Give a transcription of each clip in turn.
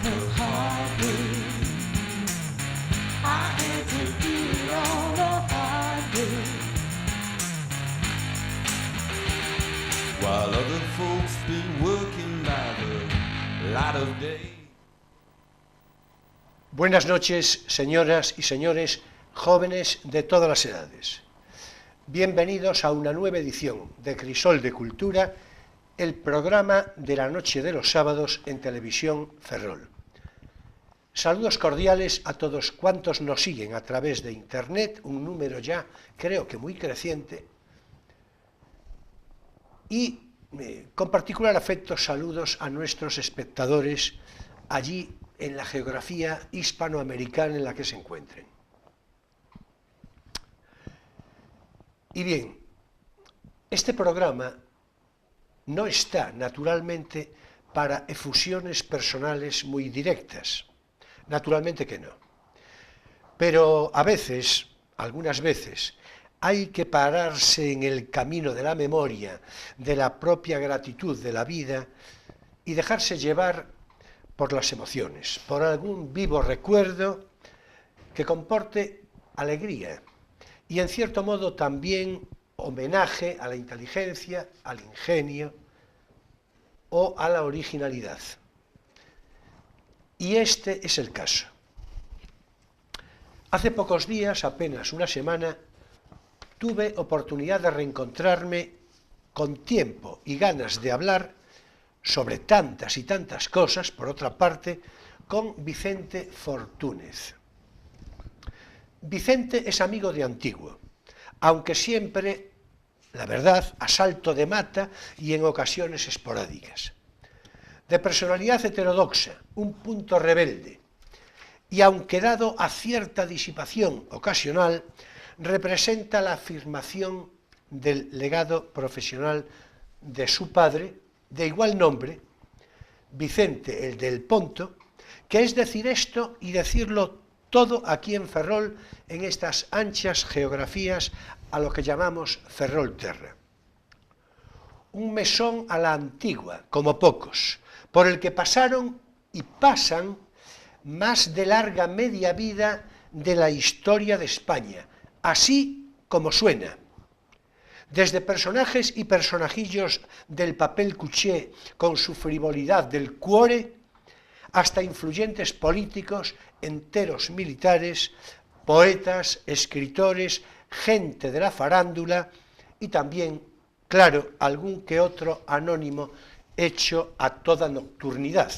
no heartbeat. I had to do it on a heartbeat. While other folks been working by the light of day. Buenas noches, señoras y señores, jóvenes de todas las edades. Bienvenidos a una nueva edición de Crisol de Cultura, el programa de la noche de los sábados en Televisión Ferrol. Saludos cordiales a todos cuantos nos siguen a través de Internet, un número ya creo que muy creciente, y con particular afecto saludos a nuestros espectadores allí en la geografía hispanoamericana en la que se encuentren. Y bien, este programa no está, naturalmente, para efusiones personales muy directas. Naturalmente que no. Pero a veces, algunas veces, hay que pararse en el camino de la memoria, de la propia gratitud de la vida y dejarse llevar por las emociones, por algún vivo recuerdo que comporte alegría y en cierto modo también homenaje a la inteligencia, al ingenio o a la originalidad. Y este es el caso. Hace pocos días, apenas una semana, tuve oportunidad de reencontrarme con tiempo y ganas de hablar sobre tantas y tantas cosas, por otra parte, con Vicente Fortúnez. Vicente es amigo de antiguo, aunque siempre, la verdad, a salto de mata y en ocasiones esporádicas. De personalidad heterodoxa, un punto rebelde, y aunque dado a cierta disipación ocasional, representa la afirmación del legado profesional de su padre, de igual nombre, Vicente el del Ponto, que es decir esto y decirlo todo aquí en Ferrol, en estas anchas geografías a lo que llamamos Ferrolterra. Un mesón a la antigua, como pocos, por el que pasaron y pasan más de larga media vida de la historia de España, así como suena. Desde personajes y personajillos del papel cuché con su frivolidad del cuore, hasta influyentes políticos, enteros militares, poetas, escritores, gente de la farándula y también, claro, algún que otro anónimo hecho a toda nocturnidad.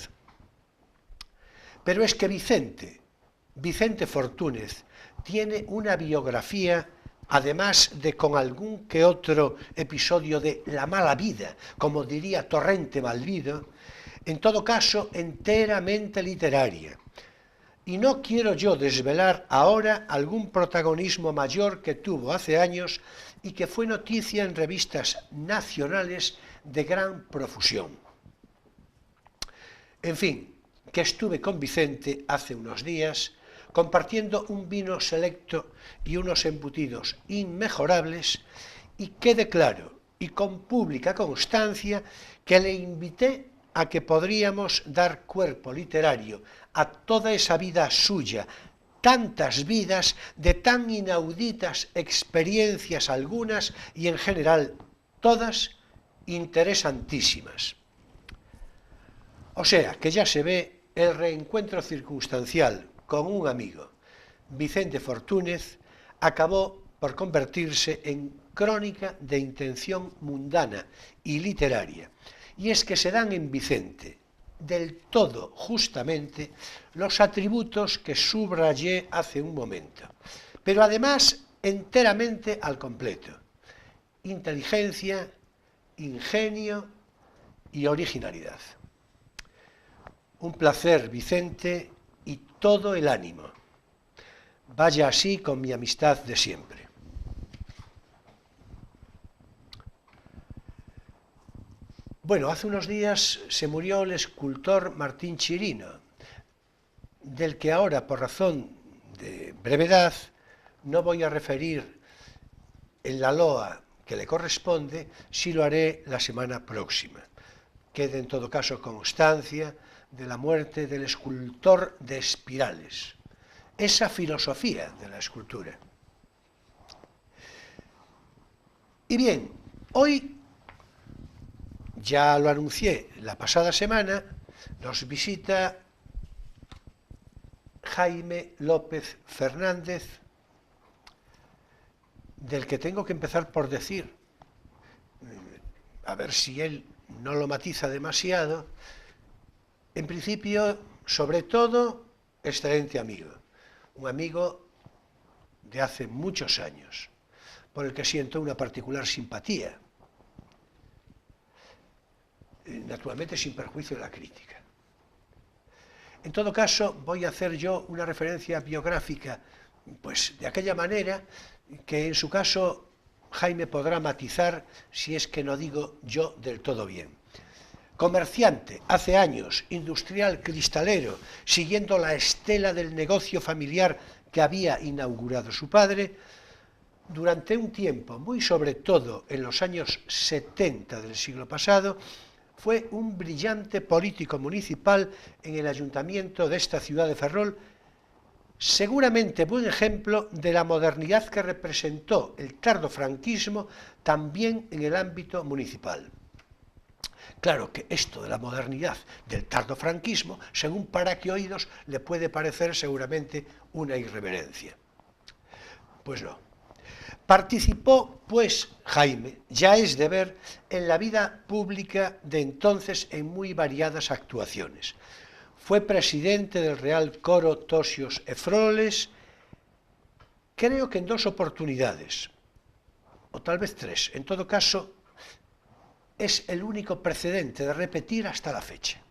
Pero es que Vicente Fortúnez, tiene una biografía, además de con algún que otro episodio de la mala vida, como diría Torrente Malvido, en todo caso enteramente literaria. Y no quiero yo desvelar ahora algún protagonismo mayor que tuvo hace años y que fue noticia en revistas nacionales de gran profusión. En fin, que estuve con Vicente hace unos días compartiendo un vino selecto y unos embutidos inmejorables, y quede claro y con pública constancia que le invité a que podríamos dar cuerpo literario a toda esa vida suya, tantas vidas de tan inauditas experiencias algunas y en general todas interesantísimas. O sea, que ya se ve el reencuentro circunstancial con un amigo, Vicente Fortúnez, acabó por convertirse en crónica de intención mundana y literaria. Y es que se dan en Vicente, del todo justamente, los atributos que subrayé hace un momento, pero además enteramente al completo: inteligencia, ingenio y originalidad. Un placer, Vicente, y todo el ánimo. Vaya así con mi amistad de siempre. Bueno, hace unos días se murió el escultor Martín Chirino, del que ahora, por razón de brevedad, no voy a referir en la loa que le corresponde, sí lo haré la semana próxima. Quede en todo caso constancia de la muerte del escultor de espirales, esa filosofía de la escultura. Y bien, hoy, ya lo anuncié la pasada semana, nos visita Jaime López Fernández, del que tengo que empezar por decir, a ver si él no lo matiza demasiado, en principio, sobre todo, excelente amigo, un amigo de hace muchos años, por el que siento una particular simpatía, naturalmente sin perjuicio de la crítica. En todo caso, voy a hacer yo una referencia biográfica, pues de aquella manera que en su caso Jaime podrá matizar si es que no digo yo del todo bien. Comerciante, hace años, industrial cristalero, siguiendo la estela del negocio familiar que había inaugurado su padre, durante un tiempo, muy sobre todo en los años 70 del siglo pasado, fue un brillante político municipal en el ayuntamiento de esta ciudad de Ferrol, seguramente buen ejemplo de la modernidad que representó el tardofranquismo también en el ámbito municipal. Claro que esto de la modernidad del tardofranquismo, según para qué oídos, le puede parecer seguramente una irreverencia. Pues no. Participó, pues, Jaime, ya es de ver, en la vida pública de entonces en muy variadas actuaciones. Fue presidente del Real Coro Tosios e Froles, creo que en 2 oportunidades, o tal vez 3, en todo caso, es el único precedente de repetir hasta la fecha.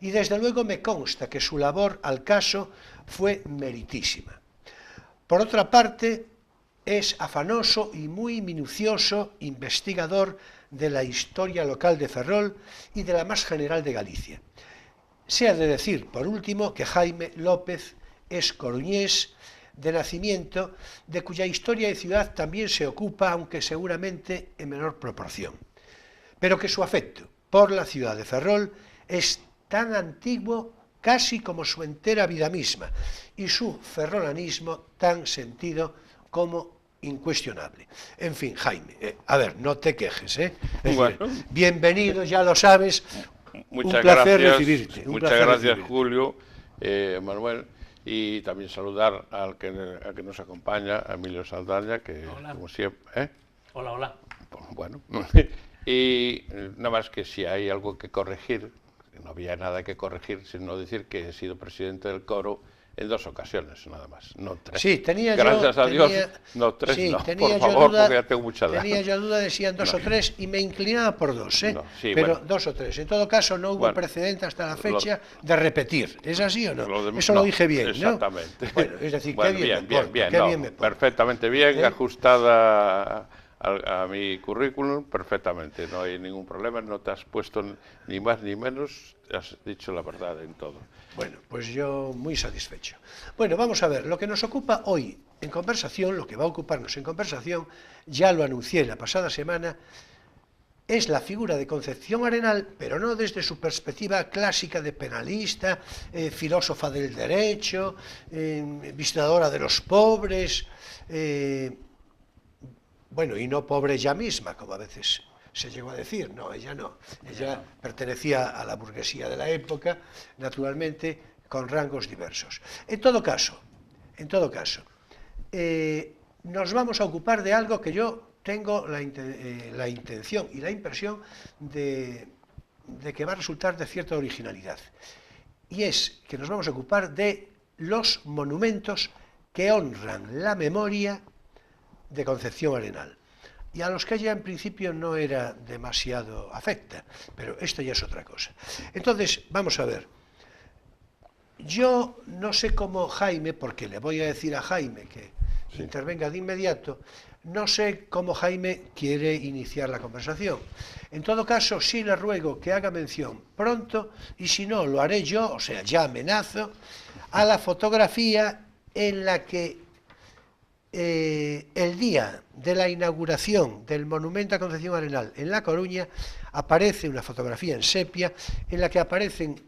Y desde luego me consta que su labor al caso fue meritísima. Por otra parte, es afanoso y muy minucioso investigador de la historia local de Ferrol y de la más general de Galicia. Se ha de decir, por último, que Jaime López es coruñés de nacimiento, de cuya historia y ciudad también se ocupa, aunque seguramente en menor proporción, pero que su afecto por la ciudad de Ferrol es tan antiguo casi como su entera vida misma, y su ferrolanismo tan sentido como incuestionable. En fin, Jaime, a ver, no te quejes, ¿eh? Bueno. Bienvenido, ya lo sabes, Muchas un placer gracias, recibirte. Muchas gracias, Julio, Manuel, y también saludar al que nos acompaña, a Emilio Saldaña, que Hola. como siempre... Hola, hola. Bueno, y nada más que si hay algo que corregir, no había nada que corregir, sino decir que he sido presidente del coro en 2 ocasiones, nada más, no 3. Sí, tenía Gracias yo, a Dios, tenía, no 3, sí, no, tenía por yo favor, duda, porque ya tengo mucha edad. tenía yo duda de si eran 2 o 3 y me inclinaba por 2, ¿eh? No, sí, pero bueno. 2 o 3. En todo caso, no hubo Bueno, precedente hasta la fecha de repetir. ¿Es así o no? Eso no, lo dije bien, exactamente. ¿no? Bueno, es decir, bueno, qué bien, me porto. Perfectamente bien, ¿Eh? Ajustada a mi currículum, perfectamente. No hay ningún problema, no te has puesto ni más ni menos, has dicho la verdad en todo. Bueno, pues yo muy satisfecho. Bueno, vamos a ver, lo que nos ocupa hoy en conversación, lo que va a ocuparnos en conversación, ya lo anuncié la pasada semana, es la figura de Concepción Arenal, pero no desde su perspectiva clásica de penalista, filósofa del derecho, visitadora de los pobres, bueno, y no pobre ella misma, como a veces se llegó a decir. No, ella no. Ella pertenecía a la burguesía de la época, naturalmente, con rangos diversos. En todo caso, nos vamos a ocupar de algo que yo tengo la intención y la impresión de que va a resultar de cierta originalidad. Y es que nos vamos a ocupar de los monumentos que honran la memoria de Concepción Arenal, y a los que ella en principio no era demasiado afecta, pero esto ya es otra cosa. Entonces, vamos a ver, yo no sé cómo Jaime, porque le voy a decir a Jaime que intervenga de inmediato, no sé cómo Jaime quiere iniciar la conversación. En todo caso, sí le ruego que haga mención pronto, y si no, lo haré yo, o sea, ya amenazo, a la fotografía en la que el día de la inauguración del monumento a Concepción Arenal en La Coruña aparece una fotografía en sepia en la que aparecen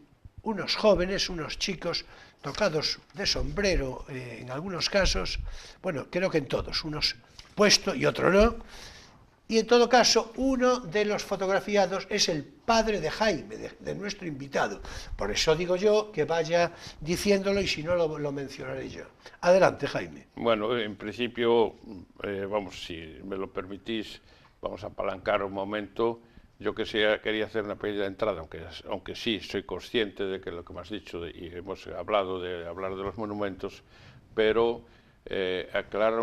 unos jóvenes, unos chicos tocados de sombrero en algunos casos, bueno, creo que en todos, unos puesto y otro no, y en todo caso uno de los fotografiados es el padre de Jaime, de nuestro invitado. Por eso digo yo que vaya diciéndolo y si no lo mencionaré yo. Adelante, Jaime. Bueno, en principio, vamos, si me lo permitís, vamos a apalancar un momento. Yo quería hacer una pequeña entrada, aunque sí soy consciente de que lo que me has dicho, y hemos hablado de hablar de los monumentos, pero aclarar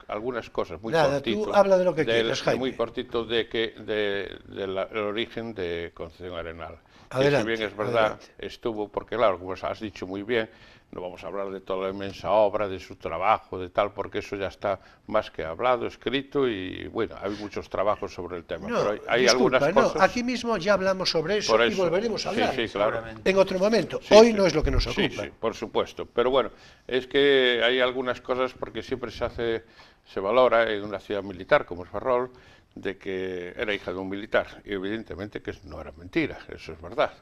algunas cosas muy cortito. Tú habla de lo que quieras, Jaime. Muy cortito del origen de Concepción Arenal. Adelante, que si bien es verdad, adelante. estuvo, porque claro, como has dicho muy bien, no vamos a hablar de toda la inmensa obra, de su trabajo, de tal, porque eso ya está más que hablado, escrito, y bueno, hay muchos trabajos sobre el tema. No, pero hay disculpa, algunas cosas... aquí mismo ya hablamos sobre eso, y volveremos a hablar Sí, claro. en otro momento. Sí, Hoy sí. no es lo que nos ocupa. Sí, sí, por supuesto. Pero bueno, es que hay algunas cosas, porque siempre se valora en una ciudad militar como es Ferrol, de que era hija de un militar. Y evidentemente que no era mentira, eso es verdad.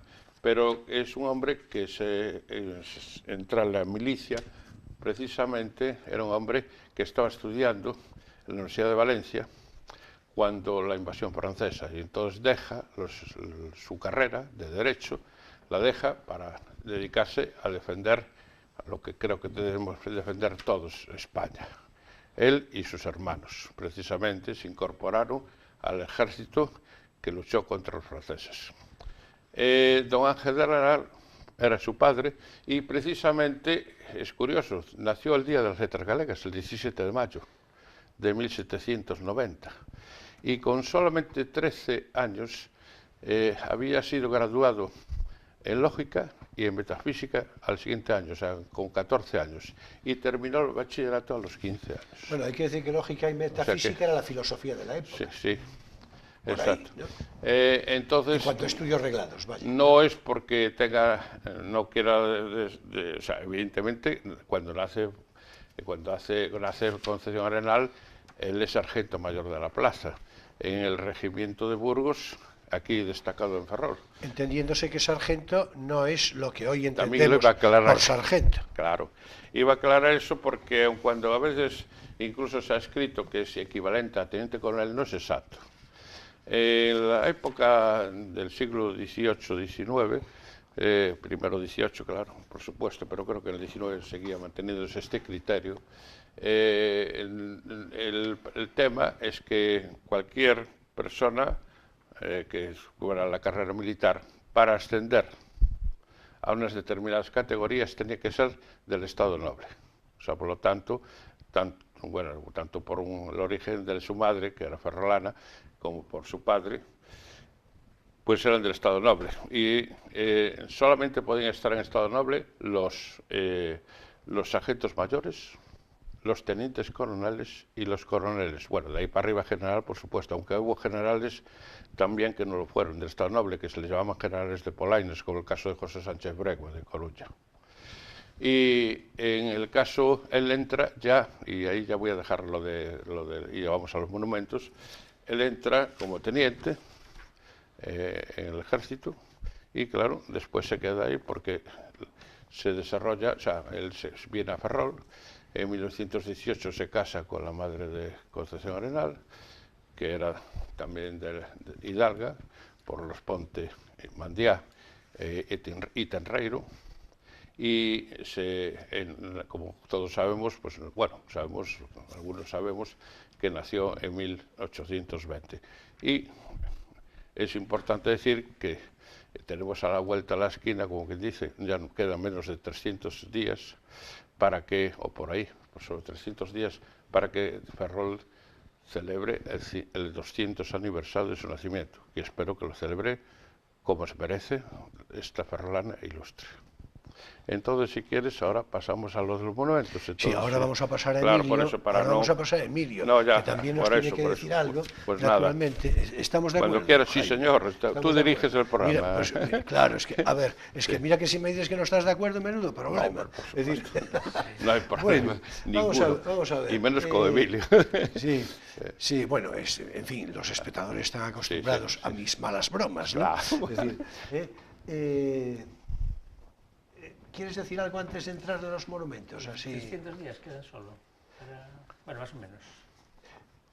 Pero es un hombre que entra en la milicia, precisamente era un hombre que estaba estudiando en la Universidad de Valencia cuando la invasión francesa, y entonces deja su carrera de Derecho, la deja para dedicarse a defender a lo que creo que debemos defender todos, España. Él y sus hermanos, precisamente, se incorporaron al ejército que luchó contra los franceses. Don Ángel de Arenal era su padre y precisamente, es curioso, nació el día de las letras galegas, el 17 de mayo de 1790, y con solamente 13 años había sido graduado en lógica y en metafísica al siguiente año, o sea, con 14 años, y terminó el bachillerato a los 15 años. Bueno, hay que decir que lógica y metafísica era la filosofía de la época. Sí, sí, Por exacto. Ahí, ¿no? Entonces, En cuanto a estudios reglados, vaya. no es porque no quiera, o sea, evidentemente, cuando nace Concepción Arenal, él es sargento mayor de la plaza, en el regimiento de Burgos, aquí destacado en Ferrol. Entendiéndose que sargento no es lo que hoy También lo entendemos iba a aclarar. por sargento. Claro, iba a aclarar eso porque aun cuando a veces incluso se ha escrito que es equivalente a teniente coronel, no es exacto. En la época del siglo XVIII-XIX, primero XVIII, claro, por supuesto, pero creo que en el XIX seguía manteniéndose este criterio, el tema es que cualquier persona que fuera la carrera militar, para ascender a unas determinadas categorías tenía que ser del Estado Noble. O sea, por lo tanto, tanto por el origen de su madre, que era ferrolana, como por su padre, pues eran del Estado Noble. Y solamente podían estar en Estado Noble los sargentos mayores, los tenientes coroneles y los coroneles. Bueno, de ahí para arriba general, por supuesto, aunque hubo generales también que no lo fueron del Estado Noble, que se les llamaban generales de Polaines, como el caso de José Sánchez Bregua, de Coruña. Y en el caso, él entra ya, y ahí ya voy a dejar y vamos a los monumentos, él entra como teniente en el ejército y claro, después se queda ahí porque se desarrolla, o sea, él viene a Ferrol, en 1918 se casa con la madre de Concepción Arenal, que era también de Hidalga, por los Ponte, Mandiá y Tenreiro, y como todos sabemos, pues bueno, algunos sabemos que nació en 1820. Y es importante decir que tenemos a la vuelta a la esquina, como quien dice, ya nos quedan menos de 300 días para que, o por ahí, pues sobre 300 días, para que Ferrol celebre el 200 aniversario de su nacimiento. Y espero que lo celebre como se merece esta ferrolana ilustre. Entonces, si quieres, ahora pasamos a los monumentos. Entonces, sí, ahora vamos a pasar a claro, Emilio. por eso, Vamos a pasar a Emilio, no, ya, que también nos por tiene eso, que por decir eso. algo. Pues naturalmente, nada. estamos de acuerdo. Cuando quieras, sí, señor. Tú diriges el programa. Mira, pues, claro, es que, a ver, es que mira que si me dices que no estás de acuerdo, menudo problema. No, es decir, no hay problema, bueno, ninguno. vamos a ver. Y menos con Emilio. Sí, sí, bueno, en fin, los espectadores están acostumbrados a mis malas bromas, ¿no? Claro. Es decir, ¿Quieres decir algo antes de entrar en los monumentos? Así. 300 días quedan solo. Bueno, más o menos.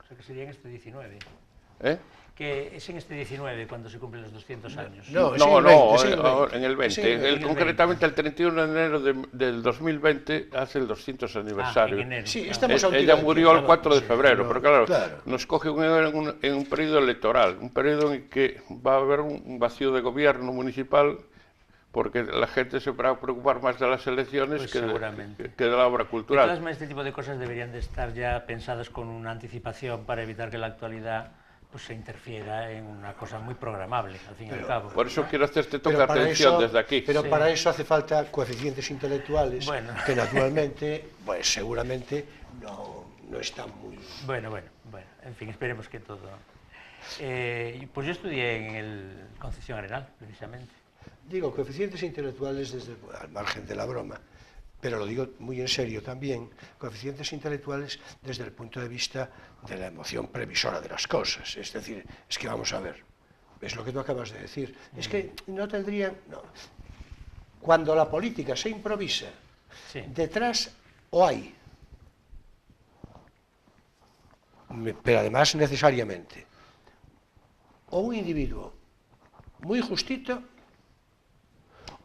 O sea que sería en este 19. ¿Eh? Que es en este 19 cuando se cumplen los 200 años. No, En el 20. Concretamente el 31 de enero del 2020 hace el 200 aniversario. En enero. Sí, estamos a un Ella tiro murió de el 4 de sí, febrero, pero claro, claro. nos coge en un periodo electoral, un periodo en que va a haber un vacío de gobierno municipal, porque la gente se va a preocupar más de las elecciones Pues que de la obra De cultural. todas maneras, este tipo de cosas deberían de estar ya pensadas con una anticipación para evitar que la actualidad pues, se interfiera en una cosa muy programable, al fin y al cabo. Por eso quiero hacerte toque Pero para atención eso- desde aquí. Pero Sí. para eso hace falta coeficientes intelectuales Bueno. que naturalmente, pues seguramente no están muy... Bueno, en fin, esperemos que todo... pues yo estudié en el Concepción Arenal, precisamente. Digo, coeficientes intelectuales al margen de la broma, pero lo digo muy en serio también, coeficientes intelectuales desde el punto de vista de la emoción previsora de las cosas. Es decir, es que vamos a ver, es lo que tú acabas de decir, es que no tendrían... no. Cuando la política se improvisa, Sí. detrás o hay, pero además necesariamente, o un individuo muy justito,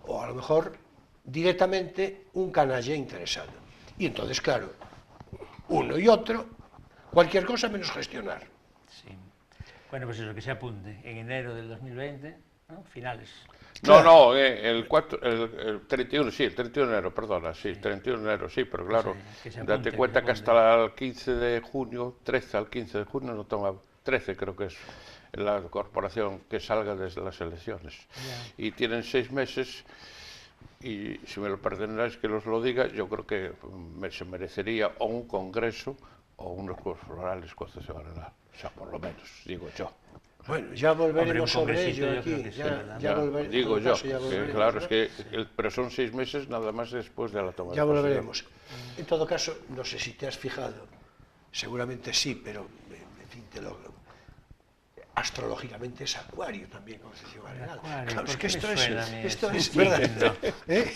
o a lo mejor directamente un canalla interesado. Y entonces, claro, uno y otro, cualquier cosa menos gestionar. Sí. Bueno, pues eso, que se apunte en enero del 2020, ¿no? Finales. No, el 31, sí, el 31 de enero, perdona, sí, 31 de enero, sí, pero claro, que se apunte, date que cuenta se que apunte. hasta el 15 de junio, 13 al 15 de junio, no toma, 13 creo que es la corporación que salga desde las elecciones. Ya. Y tienen 6 meses, y si me lo perdonáis que os lo diga, yo creo que se merecería o un congreso o unos Juegos Florales Concepción Arenal, o sea, por lo menos, digo yo. Bueno, ya volveremos Hombre, un sobre congresito ello yo creo aquí. que sí, Ya, ¿verdad? ya volveremos. Digo yo, Ya que volveremos, claro, ¿no? es que, pero son 6 meses nada más después de la toma Ya de posesión. volveremos. En todo caso, no sé si te has fijado, seguramente sí, pero en fin, astrológicamente es Acuario también, Concepción Arenal. Acuario, Claro, es ¿por que qué esto me es, suena a mí esto eso? es Sí, verdad. que no. ¿Eh?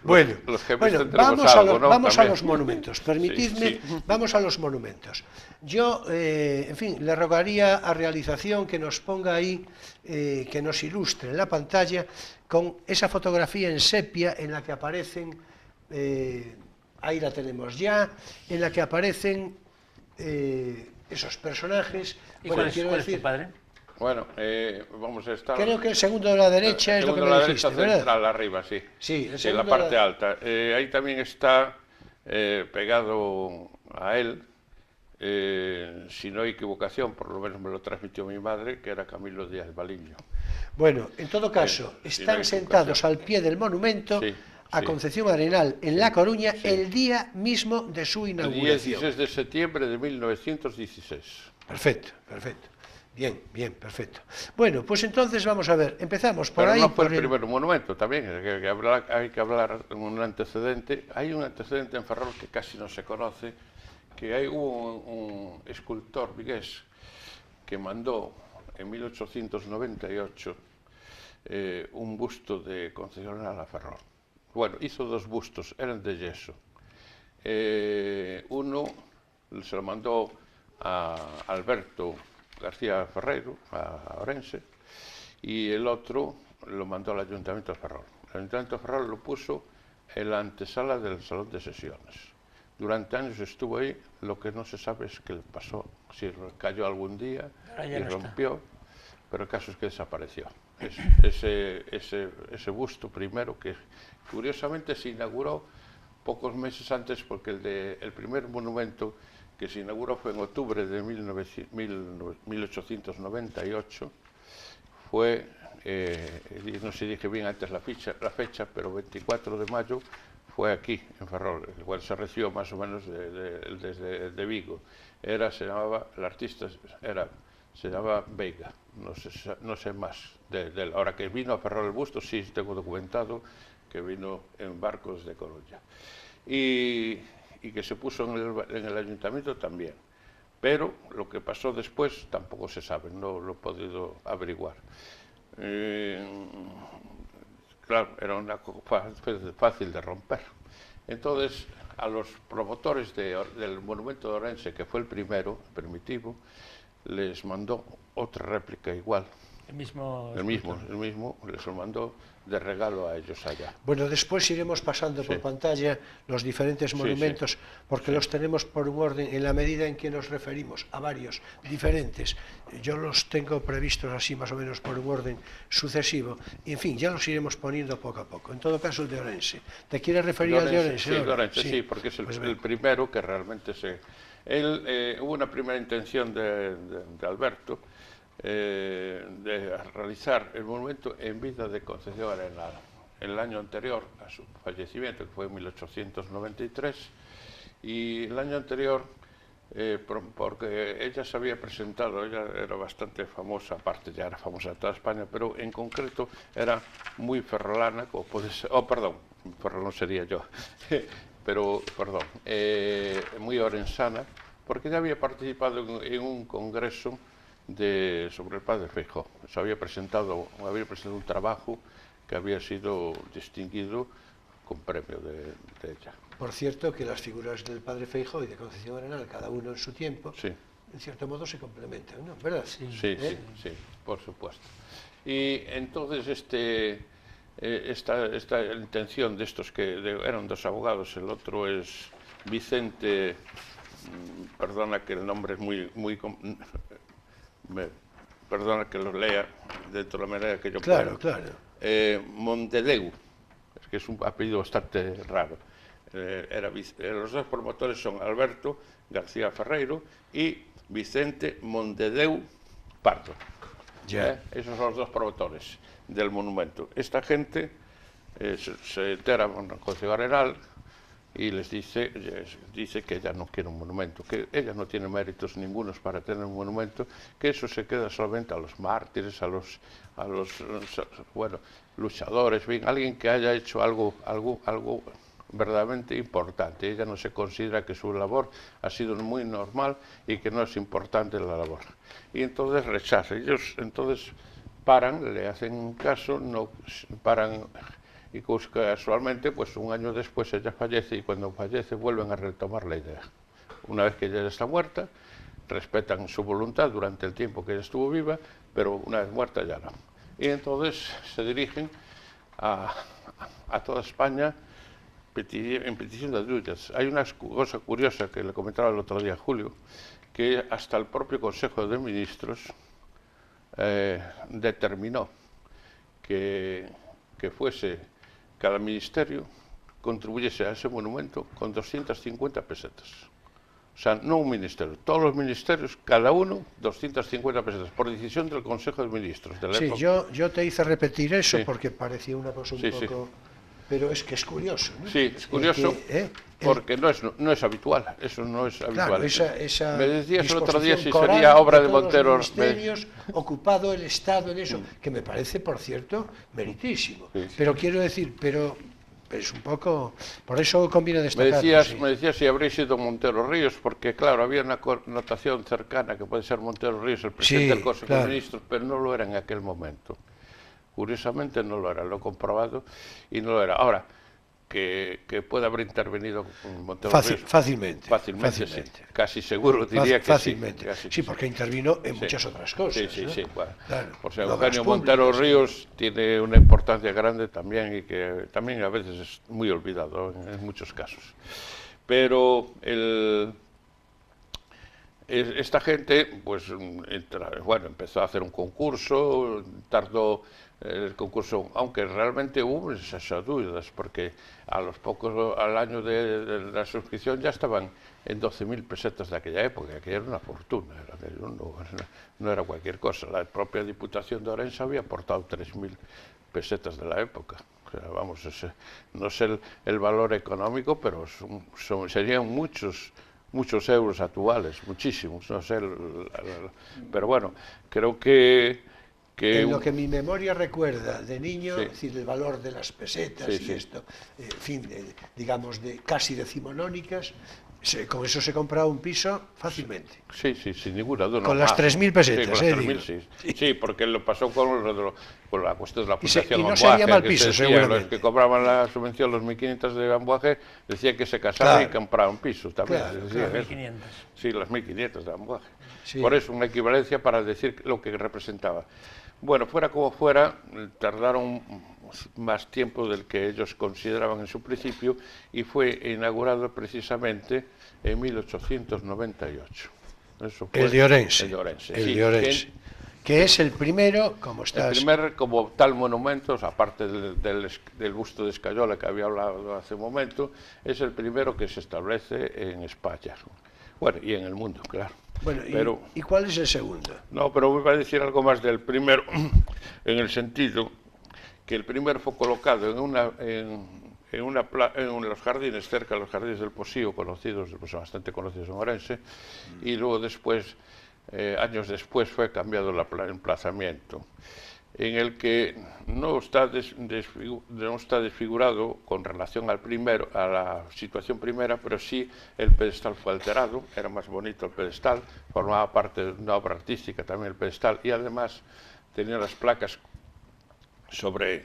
Bueno, los jefes tendremos algo, ¿no? Vamos a También. los monumentos. Permitidme, Sí, sí. vamos a los monumentos. Yo, en fin, le rogaría a realización que nos ponga ahí, que nos ilustre en la pantalla con esa fotografía en sepia en la que aparecen, ahí la tenemos ya, en la que aparecen esos personajes. ¿Y Bueno, cuál quiero es tu decir, padre? Bueno, vamos a estar... creo que el segundo de la derecha es lo que segundo me a la dijiste, derecha ¿verdad? central, arriba, sí. Sí, el la segundo a parte la- alta. Ahí también está pegado a él, si no hay equivocación, por lo menos me lo transmitió mi madre, que era Camilo Díaz Baliño. Bueno, en todo caso, Sí, están no hay sentados equivocación. al pie del monumento Sí, a sí. Concepción Arenal, en La Coruña, el día mismo de su El inauguración. 16 de septiembre de 1916. Perfecto, perfecto. Bien, bien, perfecto. Bueno, pues entonces vamos a ver, empezamos por Pero ahí. no fue por el primer monumento también, hay que hablar de un antecedente. Hay un antecedente en Ferrol que casi no se conoce, que hubo un escultor vigués que mandó en 1898 un busto de Concepción Arenal a Ferrol. Bueno, hizo 2 bustos, eran de yeso. Uno se lo mandó a Alberto García Ferreiro, a Orense, y el otro lo mandó al Ayuntamiento de Ferrol. El Ayuntamiento de Ferrol lo puso en la antesala del Salón de Sesiones. Durante años estuvo ahí, lo que no se sabe es qué le pasó, si cayó algún día Ahora ya y no está. rompió, pero el caso es que desapareció. Ese busto primero, que curiosamente se inauguró pocos meses antes, porque el primer monumento que se inauguró fue en octubre de 1898, fue, no sé si dije bien antes la fecha, pero 24 de mayo fue aquí, en Ferrol, el cual se recibió más o menos desde Vigo. Se llamaba, el artista se llamaba Veiga, no sé más. Ahora que vino a Ferrol el busto, sí tengo documentado que vino en barcos de Coruña. Y que se puso en el ayuntamiento también. Pero lo que pasó después tampoco se sabe, no lo he podido averiguar. claro, era una cosa fácil de romper. Entonces, a los promotores del monumento de Orense, que fue el primero, el primitivo, les mandó otra réplica igual. El mismo Les lo mandó de regalo a ellos allá. Bueno, después iremos pasando por pantalla los diferentes monumentos, porque los tenemos por un orden en la medida en que nos referimos a varios diferentes. Yo los tengo previstos así más o menos por un orden sucesivo, y en fin, ya los iremos poniendo poco a poco. En todo caso, el de Orense. ¿Te quieres referir al de Orense? Sí, el de Orense, sí, porque es el primero que realmente se... hubo una primera intención de Alberto, de realizar el monumento en vida de Concepción Arenal. El año anterior a su fallecimiento, que fue en 1893, y el año anterior, porque ella se había presentado, ella era bastante famosa, aparte ya era famosa en toda España, pero en concreto era muy ferrolana, como puede ser, ferrolán sería yo, pero, perdón, muy orensana, porque ya había participado en un congreso sobre el padre Feijóo. Había presentado un trabajo que había sido distinguido con premio de ella. Por cierto, que las figuras del padre Feijóo y de Concepción Arenal, cada uno en su tiempo, en cierto modo se complementan, ¿no? ¿Verdad? Sí, por supuesto. Y entonces esta intención de estos eran dos abogados, el otro es Vicente, perdona que el nombre es muy perdona que lo lea dentro de la manera que yo puedo. Claro. Montedeu, es que es un apellido bastante raro. Los dos promotores son Alberto García Ferreiro y Vicente Montedeu Pardo. Esos son los dos promotores del monumento. Esta gente se entera con el Consejo Arenal y les dice que ella no quiere un monumento, que ella no tiene méritos ningunos para tener un monumento, que eso se queda solamente a los mártires, a los luchadores, bien, alguien que haya hecho algo verdaderamente importante. Ella no se considera que su labor ha sido muy normal y que no es importante la labor. Y entonces rechaza. Ellos entonces paran, le hacen caso, no paran. Y casualmente, pues un año después ella fallece, y cuando fallece vuelven a retomar la idea. Una vez que ella está muerta, respetan su voluntad durante el tiempo que ella estuvo viva, pero una vez muerta ya no. Y entonces se dirigen a toda España en petición de ayudas. Hay una cosa curiosa que le comentaba el otro día a Julio, que hasta el propio Consejo de Ministros determinó que cada ministerio contribuyese a ese monumento con 250 pesetas. O sea, no un ministerio, todos los ministerios, cada uno, 250 pesetas, por decisión del Consejo de Ministros de la época. Yo te hice repetir eso porque parecía una cosa un poco... Pero es que es curioso, ¿no? Sí, es curioso porque no es habitual, eso no es habitual. Esa me decías el otro día si sería obra de Montero. Los ministerios, ocupado el Estado en eso, que me parece, por cierto, meritísimo. Pero quiero decir, es un poco... Por eso conviene destacar. Me decías si habría sido Montero Ríos, porque claro, había una connotación cercana que puede ser Montero Ríos, el presidente del Consejo de Ministros, pero no lo era en aquel momento. Curiosamente no lo era, lo he comprobado y no lo era. Ahora, que puede haber intervenido con Montero Ríos. Fácilmente. Sí. Casi seguro diría que fácilmente. Sí. Sí, porque intervino en muchas otras cosas. Sí. Bueno, claro. Por si Eugenio Montero Ríos tiene una importancia grande también y que también a veces es muy olvidado en muchos casos. Pero esta gente, pues, empezó a hacer un concurso, tardó el concurso, aunque realmente hubo esas dudas, porque al año de la suscripción ya estaban en 12.000 pesetas de aquella época, aquella era una fortuna, no era cualquier cosa. La propia Diputación de Orense había aportado 3.000 pesetas de la época. O sea, vamos, no sé el valor económico, pero serían muchos euros actuales, muchísimos, no sé, pero bueno, creo que... En lo que mi memoria recuerda de niño, es decir, el valor de las pesetas y esto, en fin, digamos, casi decimonónicas, Con eso se compraba un piso fácilmente. Sí, sin ninguna duda. Con las 3.000 pesetas, sí, con las 3.000, sí. Sí, porque lo pasó con la cuestión de la Fundación y no Amboaje, sería mal que piso, se decía, seguramente. los que cobraban la subvención, los 1.500 de Amboaje, decía que se casaban y compraban piso también. Claro, Decía Las eso. 1.500. Sí, las 1.500 de Amboaje. Sí. Por eso, una equivalencia para decir lo que representaba. Bueno, fuera como fuera, tardaron más tiempo del que ellos consideraban en su principio y fue inaugurado precisamente en 1898. Eso fue El de Orense. El de Orense, El sí, de Orense. Que es el primero, como estás... el primer como tal monumento, aparte del busto de Escayola que había hablado hace un momento, es el primero que se establece en España. Bueno, y en el mundo, claro. Bueno, pero, ¿y cuál es el segundo? No, pero voy a decir algo más del primero, en el sentido que el primero fue colocado en los jardines, cerca de los jardines del Posío, conocidos, pues bastante conocidos en Orense, y luego después, años después, fue cambiado el emplazamiento, en el que no está desfigurado con relación al primero, a la situación primera, pero sí el pedestal fue alterado, era más bonito el pedestal, formaba parte de una obra artística también el pedestal, y además tenía las placas sobre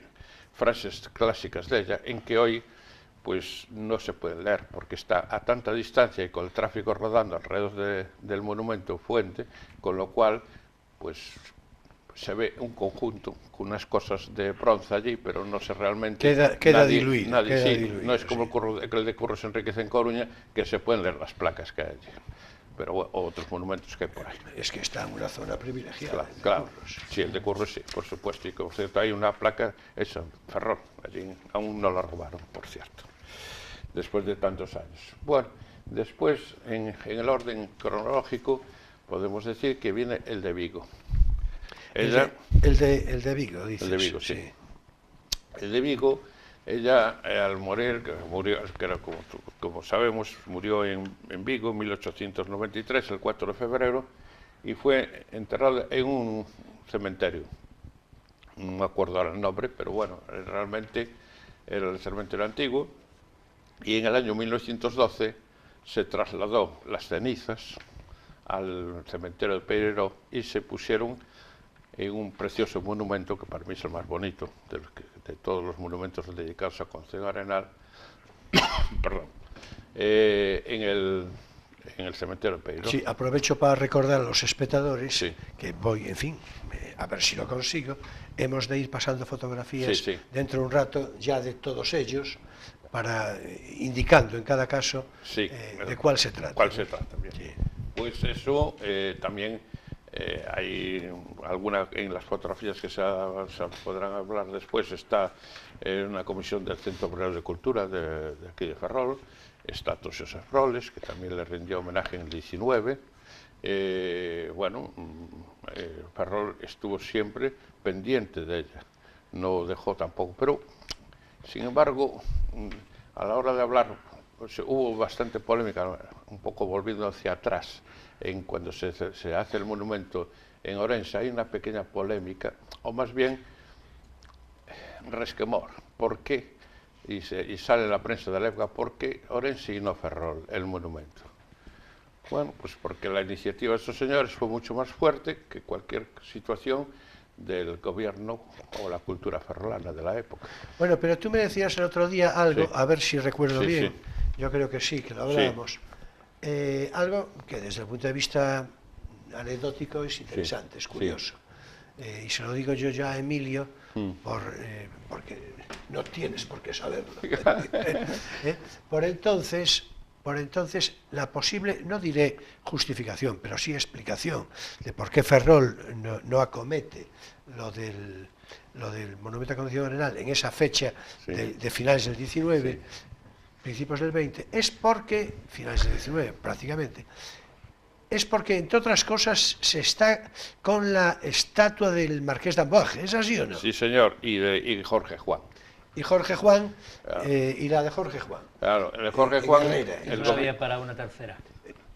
frases clásicas de ella, en que hoy pues no se puede leer, porque está a tanta distancia y con el tráfico rodando alrededor del monumento fuente, con lo cual pues se ve un conjunto con unas cosas de bronce allí, pero no sé realmente... Queda diluido. No es como el de Curros Enríquez en Coruña, que se pueden leer las placas que hay allí, pero otros monumentos que hay por ahí. Es que está en una zona privilegiada. Claro. Sí, el de Curros sí, por supuesto, y por cierto hay una placa hecha en Ferrol, allí aún no la robaron, por cierto, después de tantos años. Bueno, después, en el orden cronológico, podemos decir que viene el de Vigo. El de Vigo, dices. El de Vigo, sí. El de Vigo, ella al morir, que era como sabemos, murió en Vigo en 1893, el 4 de febrero, y fue enterrada en un cementerio. No me acuerdo ahora el nombre, pero bueno, realmente era el cementerio antiguo, y en el año 1912 se trasladó las cenizas al cementerio de Pereiro y se pusieron en un precioso monumento que para mí es el más bonito de todos los monumentos dedicados a Concepción Arenal, perdón, en el cementerio de Pereiro. Sí, aprovecho para recordar a los espectadores sí. que voy, en fin, a ver si lo consigo, hemos de ir pasando fotografías dentro de un rato ya de todos ellos, para indicando en cada caso de cuál se trata. ¿Cuál se trata? Bien. Sí. Pues eso también hay alguna en las fotografías que se podrán hablar después. Está una comisión del Centro Obrero de Cultura de aquí de Ferrol, está Josep Roles, que también le rindió homenaje en el 19. Ferrol estuvo siempre pendiente de ella, no dejó tampoco, pero sin embargo, a la hora de hablar, pues, hubo bastante polémica, un poco volviendo hacia atrás, en cuando se hace el monumento en Orense, hay una pequeña polémica, o más bien resquemor. ¿Por qué? Y sale en la prensa de la época, ¿por qué Orense y no Ferrol el monumento? Bueno, pues porque la iniciativa de estos señores fue mucho más fuerte que cualquier situación del gobierno o la cultura ferrolana de la época. Bueno, pero tú me decías el otro día algo, a ver si recuerdo bien, sí. Yo creo que sí, que lo hablábamos, algo que desde el punto de vista anecdótico es interesante, es curioso. Y se lo digo yo ya a Emilio, porque no tienes por qué saberlo. Por entonces, la posible, no diré justificación, pero sí explicación de por qué Ferrol no acomete lo del Monumento a Concepción Arenal en esa fecha de finales del 19, principios del 20, es porque, finales del 19 prácticamente, es porque, entre otras cosas, se está con la estatua del Marqués de Amboaje, ¿es así o no? Sí, señor, y Jorge Juan. Y Jorge Juan, claro. Y la de Jorge Juan. Claro, el de Jorge Juan... No había para una tercera.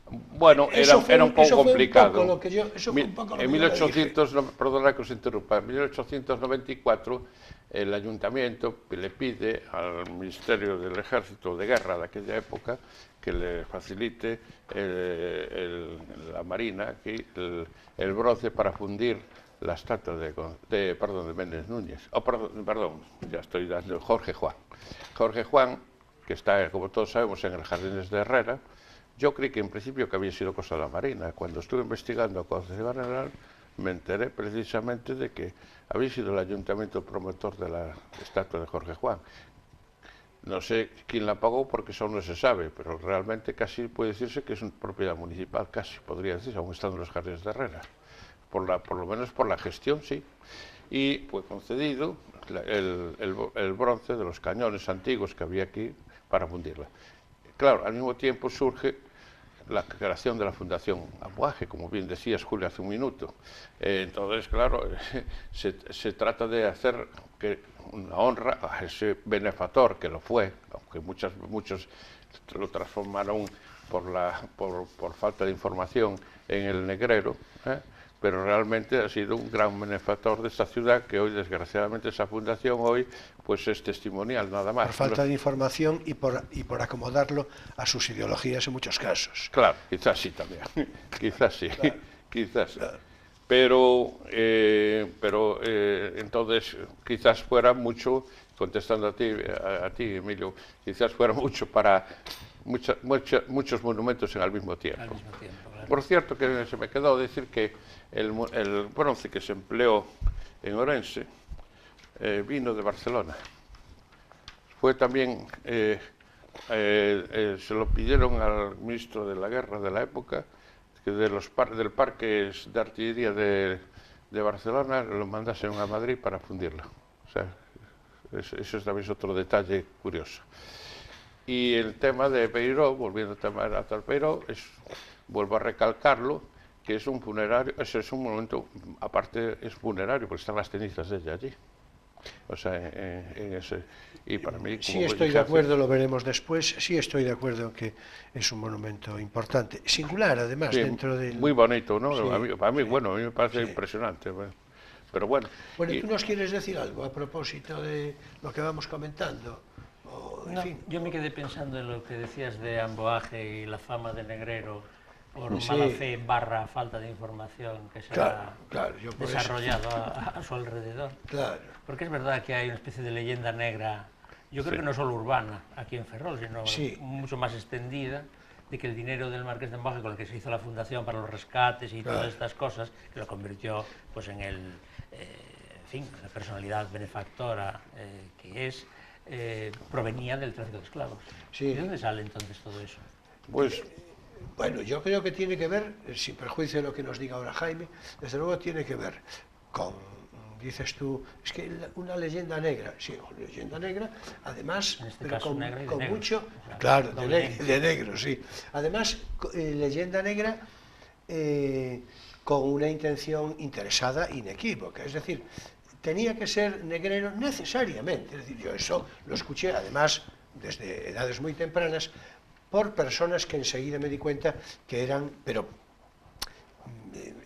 Bueno, era un poco complicado. Eso fue un poco lo que en 1800, perdona que os interrumpa, en 1894 el ayuntamiento le pide al Ministerio del Ejército de Guerra de aquella época que le facilite la Marina aquí el bronce para fundir la estatua de Méndez Núñez. Perdón, ya estoy dando Jorge Juan. Jorge Juan, que está, como todos sabemos, en el Jardines de Herrera. Yo creí que en principio que había sido cosa de la Marina. Cuando estuve investigando con el general, me enteré precisamente de que había sido el ayuntamiento el promotor de la estatua de Jorge Juan. No sé quién la pagó porque eso no se sabe, pero realmente casi puede decirse que es una propiedad municipal, casi podría decirse, aún estando en los Jardines de Herrera. Por lo menos por la gestión, sí. Y fue concedido el bronce de los cañones antiguos que había aquí para fundirla. Claro, al mismo tiempo surge la creación de la Fundación Amboaje, como bien decías, Julio, hace un minuto. Entonces, claro, se trata de hacer una honra a ese benefactor, que lo fue, aunque muchos lo transformaron por falta de información en el negrero, pero realmente ha sido un gran benefactor de esta ciudad, que hoy, desgraciadamente, esa fundación hoy pues es testimonial, nada más. Por falta de información y por acomodarlo a sus ideologías en muchos casos. Claro, quizás sí también, quizás sí, claro, quizás sí. Claro. Pero entonces quizás fuera mucho, contestando a ti, Emilio, quizás fuera mucho para muchos monumentos al mismo tiempo. Al mismo tiempo, claro. Por cierto, que se me quedó decir que el bronce que se empleó en Orense vino de Barcelona. Fue también, se lo pidieron al ministro de la Guerra de la época, que del parque de artillería de Barcelona lo mandasen a Madrid para fundirlo. O sea, eso también es otro detalle curioso. Y el tema de Peiró, volviendo al tema de Peiró, vuelvo a recalcarlo, que es un funerario, es un monumento, aparte es funerario, porque están las cenizas de ella allí. O sea, en ese, y para mí, sí estoy de acuerdo, lo veremos después, sí estoy de acuerdo en que es un monumento importante, singular además, sí, dentro del... Muy bonito, ¿no? Sí, a mí, sí, bueno, a mí me parece sí, impresionante, pero bueno. Bueno, ¿tú nos quieres decir algo a propósito de lo que vamos comentando? No, yo me quedé pensando en lo que decías de Amboaje y la fama de negrero por mala fe barra falta de información que se ha desarrollado a su alrededor. Claro. Porque es verdad que hay una especie de leyenda negra, yo creo que no solo urbana aquí en Ferrol, sino mucho más extendida, de que el dinero del Marqués de Amboaje, con el que se hizo la fundación para los rescates y todas estas cosas, que lo convirtió pues en la personalidad benefactora que es, provenía del tráfico de esclavos. Sí. ¿De dónde sale entonces todo eso? Pues bueno, yo creo que tiene que ver, sin perjuicio de lo que nos diga ahora Jaime, desde luego tiene que ver con, dices tú, es que una leyenda negra, sí, una leyenda negra, además, en este pero caso, con mucho, o sea, claro, de negro, sí. Además, leyenda negra con una intención interesada inequívoca, es decir, tenía que ser negrero necesariamente, es decir, yo eso lo escuché, además, desde edades muy tempranas, por personas que enseguida me di cuenta que eran, pero,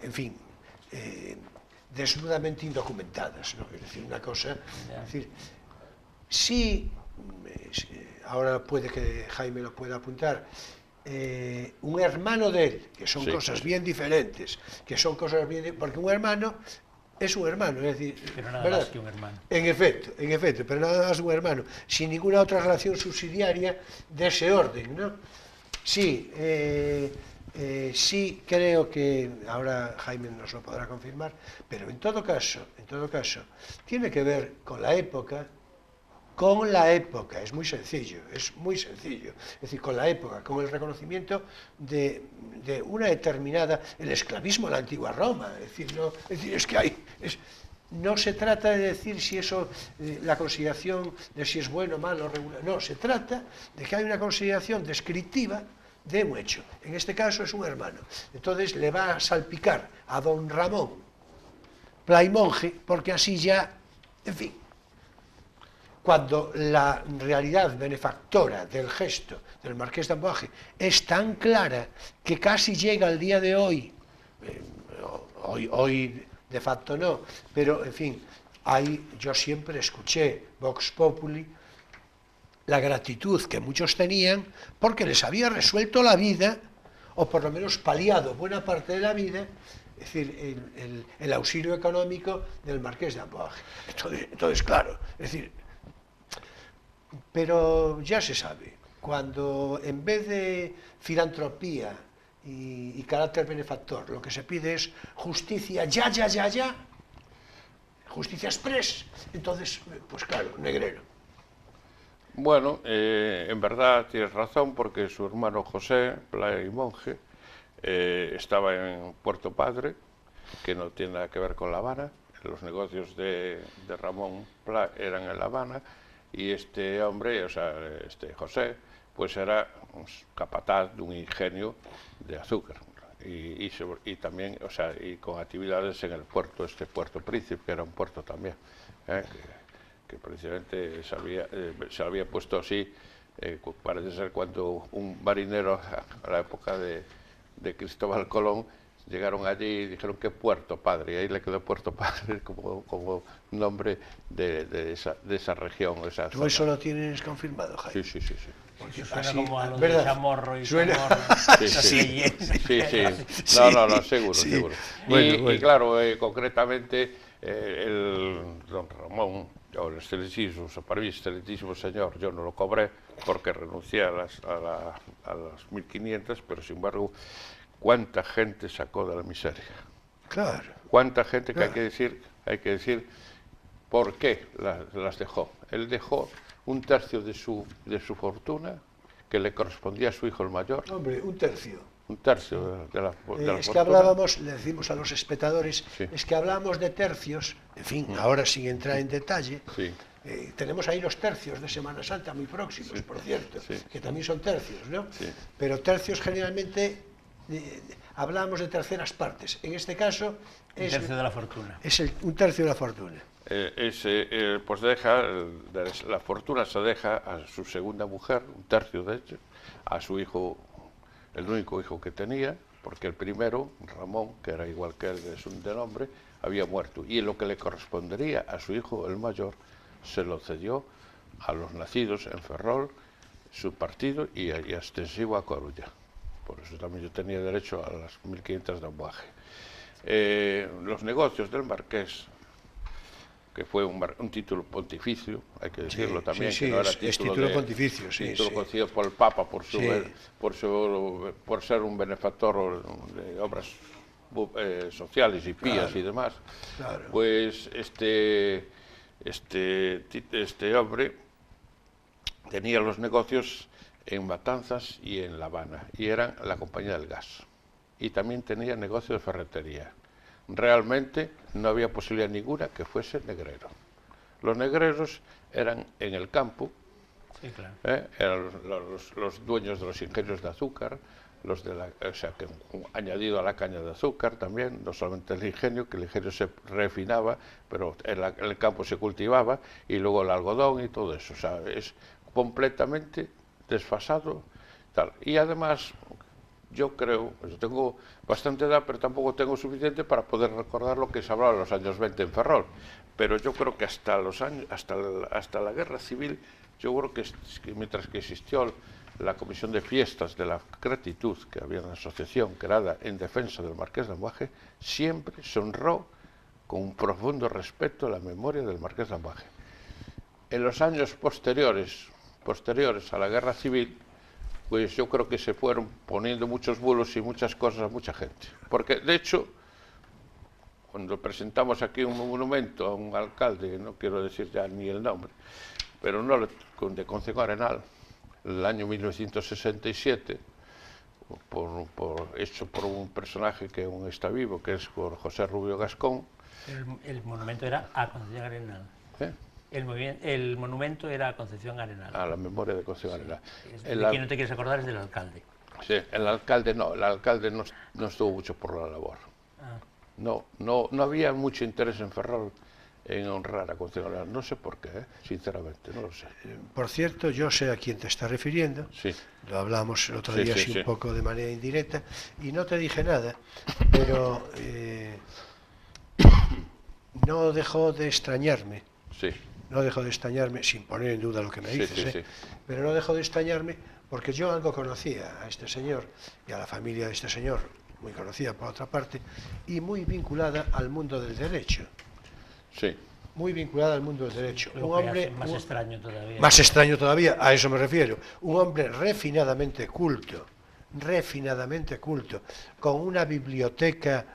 en fin, desnudamente indocumentadas, ¿no? Es decir, una cosa, es decir, sí, ahora puede que Jaime lo pueda apuntar, un hermano de él, que son cosas bien diferentes, porque un hermano es un hermano, es decir, pero nada más que un hermano. En efecto, pero nada más un hermano, sin ninguna otra relación subsidiaria de ese orden, ¿no? Sí, sí creo que, ahora Jaime nos lo podrá confirmar, pero en todo caso, tiene que ver con la época, es muy sencillo, es decir, con la época, con el reconocimiento de una determinada, el esclavismo en la antigua Roma, es que hay, no se trata de decir si eso, la consideración de si es bueno, malo, regular, no, se trata de que hay una consideración descriptiva de un hecho, en este caso es un hermano, entonces le va a salpicar a don Ramón Plaimonje, porque así ya, en fin, cuando la realidad benefactora del gesto del Marqués de Amboaje es tan clara que casi llega al día de hoy, hoy de facto no, pero en fin, ahí yo siempre escuché Vox Populi, la gratitud que muchos tenían porque les había resuelto la vida, o por lo menos paliado buena parte de la vida, es decir, el auxilio económico del marqués de Amboaje. Entonces, claro, es decir, pero ya se sabe, cuando en vez de filantropía y carácter benefactor, lo que se pide es justicia ya, justicia express, entonces, pues claro, negrero. Bueno, en verdad tienes razón, porque su hermano José, Pla y Monje, estaba en Puerto Padre, que no tiene nada que ver con La Habana. Los negocios de Ramón Pla eran en La Habana, y este hombre, o sea, José, pues era un capataz de un ingenio de azúcar, y también, o sea, y con actividades en el puerto, Puerto Príncipe, que era un puerto también, que precisamente se había puesto así, parece ser cuando un marinero a la época de Cristóbal Colón llegaron allí y dijeron que Puerto Padre, y ahí le quedó Puerto Padre como nombre de esa región. ¿Tú eso lo tienes confirmado, Jaime? Sí. Porque suena como a lo de Chamorro y Chamorro. Sí. No, seguro. Y claro, concretamente, el don Ramón, el excelentísimo, para mí excelentísimo señor, yo no lo cobré porque renuncié a las 1.500, pero sin embargo, cuánta gente sacó de la miseria. Claro. Cuánta gente, que hay que decir por qué las dejó. Él dejó un tercio de su fortuna, que le correspondía a su hijo el mayor. Hombre, un tercio. Un tercio de la fortuna. Es que hablábamos, le decimos a los espectadores, sí. Es que hablábamos de tercios, en fin, ahora sin entrar en detalle, sí. Tenemos ahí los tercios de Semana Santa muy próximos, sí. Por cierto, sí. Que también son tercios, ¿no? Sí. Pero tercios generalmente hablamos de terceras partes. En este caso es un tercio de la fortuna. Es un tercio de la fortuna. Pues la fortuna se deja a su segunda mujer, un tercio de hecho, a su hijo, el único hijo que tenía, porque el primero, Ramón, que era igual que él de nombre, había muerto, y lo que le correspondería a su hijo el mayor se lo cedió a los nacidos en Ferrol, su partido, y extensivo a Coruña. Por eso también yo tenía derecho a las 1.500 de Amboaje. Los negocios del marqués, que fue un título pontificio, hay que decirlo también, que no era título pontificio, título concedido por el Papa por ser un benefactor de obras sociales y pías, claro, y demás. Claro. Pues este hombre tenía los negocios en Matanzas y en La Habana, y eran la compañía del gas, y también tenía negocio de ferretería. Realmente no había posibilidad ninguna que fuese negrero. Los negreros eran en el campo, sí, claro. Eran los dueños de los ingenios de azúcar, que añadido a la caña de azúcar también, no solamente el ingenio, que el ingenio se refinaba, pero en el campo se cultivaba, y luego el algodón y todo eso. O sea, es completamente desfasado, tal. Y además, yo creo, yo tengo bastante edad, pero tampoco tengo suficiente para poder recordar lo que se hablaba en los años 20 en Ferrol, pero yo creo que hasta la guerra civil, yo creo que mientras que existió la Comisión de Fiestas de la Gratitud, que había una asociación creada en defensa del Marqués de Amboaje, siempre se honró con un profundo respeto a la memoria del Marqués de Amboaje. En los años posteriores a la guerra civil, pues yo creo que se fueron poniendo muchos bulos y muchas cosas a mucha gente. Porque, de hecho, cuando presentamos aquí un monumento a un alcalde, no quiero decir ya ni el nombre, pero no de Concejo Arenal, en el año 1967, hecho por un personaje que aún está vivo, que es por José Rubio Gascón. El monumento era a Concepción Arenal. El monumento era a Concepción Arenal. A la memoria de Concepción Arenal. De quien no te quieres acordar es del alcalde. Sí, el alcalde no estuvo mucho por la labor. Ah. No había mucho interés en Ferrol en honrar a Concepción Arenal. No sé por qué, sinceramente, no lo sé. Por cierto, yo sé a quién te estás refiriendo. Sí. Lo hablamos el otro día un poco de manera indirecta, y no te dije nada, pero no dejó de extrañarme, Sí, no dejó de extrañarme, sin poner en duda lo que me Sí, dices, sí, sí. pero no dejó de extrañarme porque yo algo conocía a este señor y a la familia de este señor, muy conocida por otra parte, y muy vinculada al mundo del derecho. sí. Muy vinculada al mundo del derecho. Lo Un que hombre hace más extraño todavía. más extraño todavía, a eso me refiero. Un hombre refinadamente culto, con una biblioteca,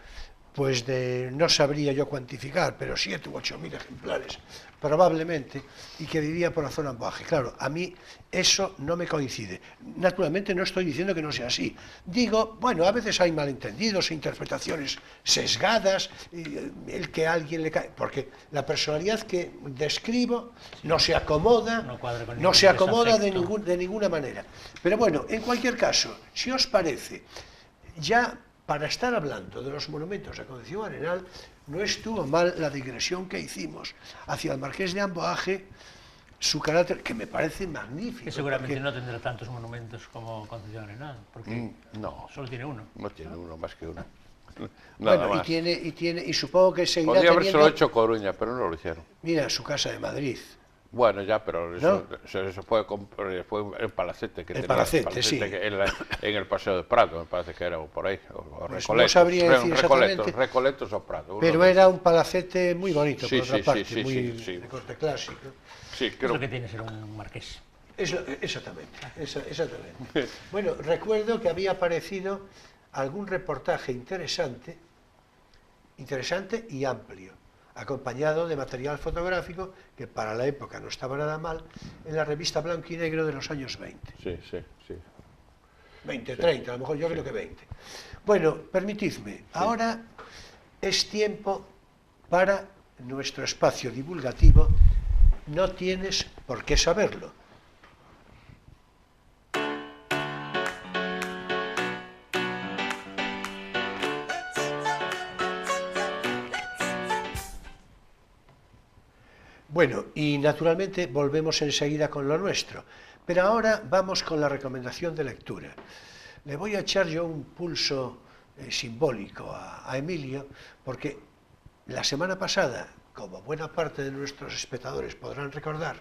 pues no sabría yo cuantificar, pero 7 u 8.000 ejemplares, probablemente, y que vivía por la zona Amboaje. Claro, a mí eso no me coincide. Naturalmente no estoy diciendo que no sea así. Digo, bueno, a veces hay malentendidos, interpretaciones sesgadas, el que a alguien le cae, porque la personalidad que describo no se acomoda, no se acomoda de ninguna manera. Pero bueno, en cualquier caso, si os parece, ya para estar hablando de los monumentos de Concepción Arenal, no estuvo mal la digresión que hicimos hacia el Marqués de Amboaje, su carácter, que me parece magnífico. Que seguramente no tendrá tantos monumentos como Concepción Arenal, porque No. solo tiene uno. No tiene uno más que uno. Bueno, Nada más. y supongo que seguirá Podría teniendo... habérselo hecho Coruña, pero no lo hicieron. Mira, su casa de Madrid. Bueno, ya, pero ¿No? eso fue el palacete que El tenía. palacete, sí. Que en el Paseo de Prado, me parece que era por ahí. O Pues Recoletos. no sabría decir exactamente, Recoletos o Prado. pero era un palacete muy bonito, Sí, por otra sí, parte, sí, muy sí. de corte clásico. Sí, Es creo lo que tiene ser un marqués. Exactamente. Bueno, recuerdo que había aparecido algún reportaje interesante y amplio, acompañado de material fotográfico, que para la época no estaba nada mal, en la revista Blanco y Negro de los años 20. Sí. 20, 30, a lo mejor yo creo que 20. Bueno, permitidme, ahora es tiempo para nuestro espacio divulgativo. No tienes por qué saberlo. Bueno, y naturalmente volvemos enseguida con lo nuestro, pero ahora vamos con la recomendación de lectura. Le voy a echar yo un pulso simbólico a Emilio, porque la semana pasada, como buena parte de nuestros espectadores podrán recordar,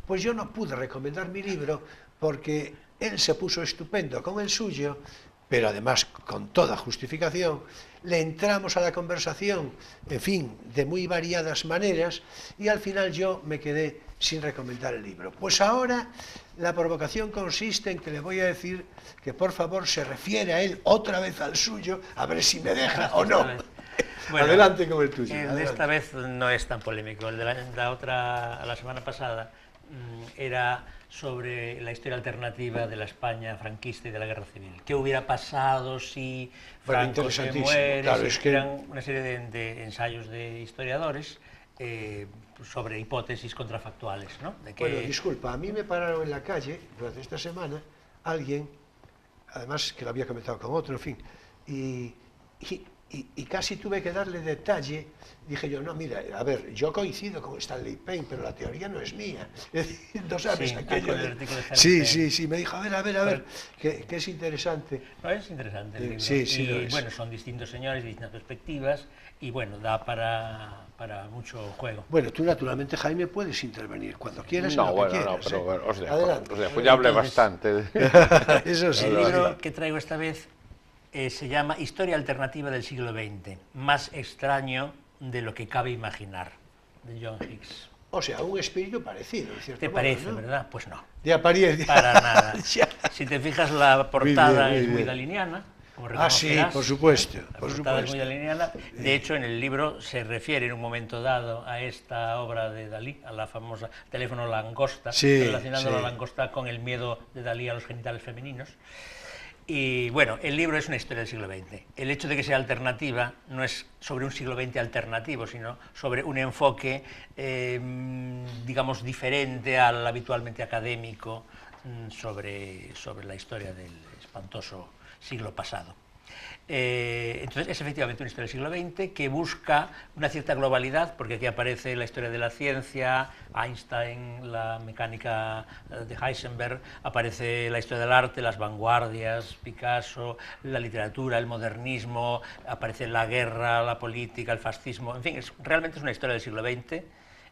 pues yo no pude recomendar mi libro porque él se puso estupendo con el suyo, pero además con toda justificación. Le entramos a la conversación, en fin, de muy variadas maneras, y al final yo me quedé sin recomendar el libro. Pues ahora la provocación consiste en que le voy a decir que por favor se refiere a él otra vez al suyo, a ver si me deja o no. Bueno, adelante con el tuyo. Esta vez no es tan polémico. El de la semana pasada era sobre la historia alternativa de la España franquista y de la Guerra Civil. ¿Qué hubiera pasado si Franco se muere? Claro, Eran una serie de ensayos de historiadores sobre hipótesis contrafactuales, ¿no? Bueno, disculpa, a mí me pararon en la calle durante esta semana alguien, además que lo había comentado con otro, en fin, y casi tuve que darle detalle. Dije yo, no, mira, a ver, yo coincido con Stanley Payne, pero la teoría no es mía. No sabes aquello. Sí, me dijo, a ver, que es interesante. No, es interesante el libro. Sí, bueno, son distintos señores, distintas perspectivas, y bueno, da para mucho juego. Bueno, tú naturalmente, Jaime, puedes intervenir cuando quieras. No, bueno, quieras, no, pero bueno, os dejo. Adelante. Ya hablé bastante. Eso sí. El libro que traigo esta vez se llama Historia alternativa del siglo XX, más extraño de lo que cabe imaginar, de John Hicks. O sea, un espíritu parecido, en cierto ¿Te modo, parece, ¿no? verdad? Pues no. De apariencia. Para nada. Si te fijas, la portada muy es muy bien. daliniana. Como Sí, reconocerás, por supuesto. La portada es muy daliniana. De hecho, en el libro se refiere en un momento dado a esta obra de Dalí, a la famosa teléfono langosta, relacionando la langosta con el miedo de Dalí a los genitales femeninos. Y bueno, el libro es una historia del siglo XX. El hecho de que sea alternativa no es sobre un siglo XX alternativo, sino sobre un enfoque, digamos, diferente al habitualmente académico sobre la historia del espantoso siglo pasado. Entonces es efectivamente una historia del siglo XX que busca una cierta globalidad, porque aquí aparece la historia de la ciencia, Einstein, la mecánica de Heisenberg, aparece la historia del arte, las vanguardias, Picasso, la literatura, el modernismo, aparece la guerra, la política, el fascismo, en fin, realmente es una historia del siglo XX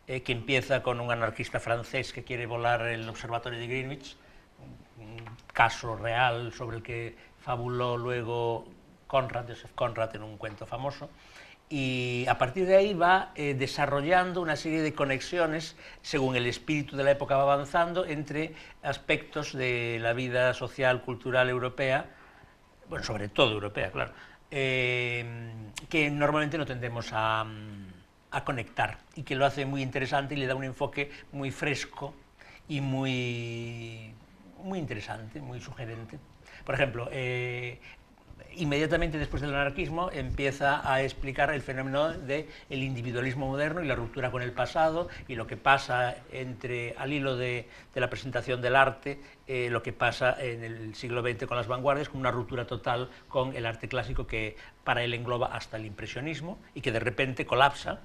que empieza con un anarquista francés que quiere volar el observatorio de Greenwich, un caso real sobre el que fabuló luego Joseph Conrad en un cuento famoso, y a partir de ahí va desarrollando una serie de conexiones según el espíritu de la época va avanzando entre aspectos de la vida social, cultural europea, bueno, sobre todo europea, claro, que normalmente no tendemos a conectar, y que lo hace muy interesante y le da un enfoque muy fresco y muy interesante, muy sugerente. Por ejemplo, inmediatamente después del anarquismo empieza a explicar el fenómeno del individualismo moderno y la ruptura con el pasado, y lo que pasa al hilo de la presentación del arte, lo que pasa en el siglo XX con las vanguardias, con una ruptura total con el arte clásico que para él engloba hasta el impresionismo y que de repente colapsa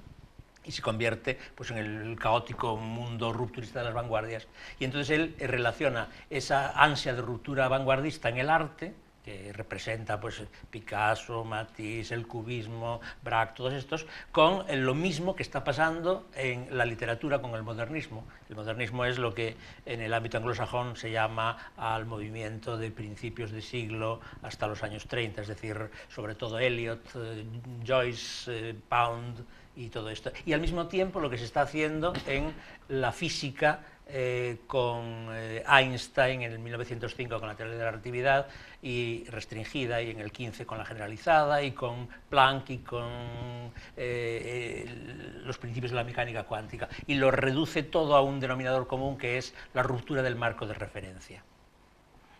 y se convierte pues, en el caótico mundo rupturista de las vanguardias. Y entonces él relaciona esa ansia de ruptura vanguardista en el arte, que representa pues, Picasso, Matisse, el cubismo, Braque, todos estos, con lo mismo que está pasando en la literatura con el modernismo. El modernismo es lo que en el ámbito anglosajón se llama al movimiento de principios de siglo hasta los años 30, es decir, sobre todo Eliot, Joyce, Pound y todo esto. Y al mismo tiempo lo que se está haciendo en la física con Einstein en el 1905 con la teoría de la relatividad y restringida, y en el 15 con la generalizada, y con Planck y con los principios de la mecánica cuántica, y lo reduce todo a un denominador común que es la ruptura del marco de referencia.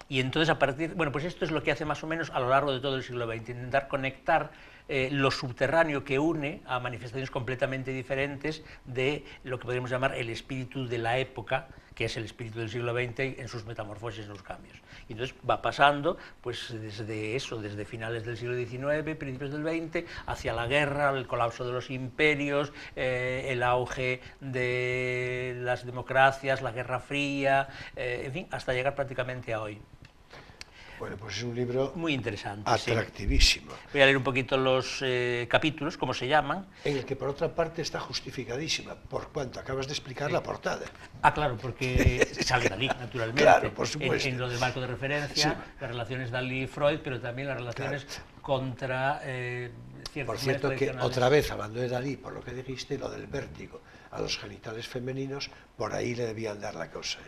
Y entonces bueno, pues esto es lo que hace más o menos a lo largo de todo el siglo XX, intentar conectar lo subterráneo que une a manifestaciones completamente diferentes de lo que podríamos llamar el espíritu de la época, que es el espíritu del siglo XX en sus metamorfosis, en sus cambios. Y entonces va pasando pues, desde finales del siglo XIX, principios del XX, hacia la guerra, el colapso de los imperios, el auge de las democracias, la Guerra Fría, en fin, hasta llegar prácticamente a hoy. Bueno, pues es un libro muy interesante, atractivísimo. Sí. Voy a leer un poquito los capítulos, cómo se llaman. En el que por otra parte está justificadísima, por cuanto acabas de explicar la portada. Ah, claro, porque sale Dalí, naturalmente. Claro, por supuesto. En lo del marco de referencia, sí. Las relaciones Dalí-Freud, pero también las relaciones contra ciertos. Por cierto, que otra vez, hablando de Dalí, por lo que dijiste, lo del vértigo a los genitales femeninos, por ahí le debían dar la cosa.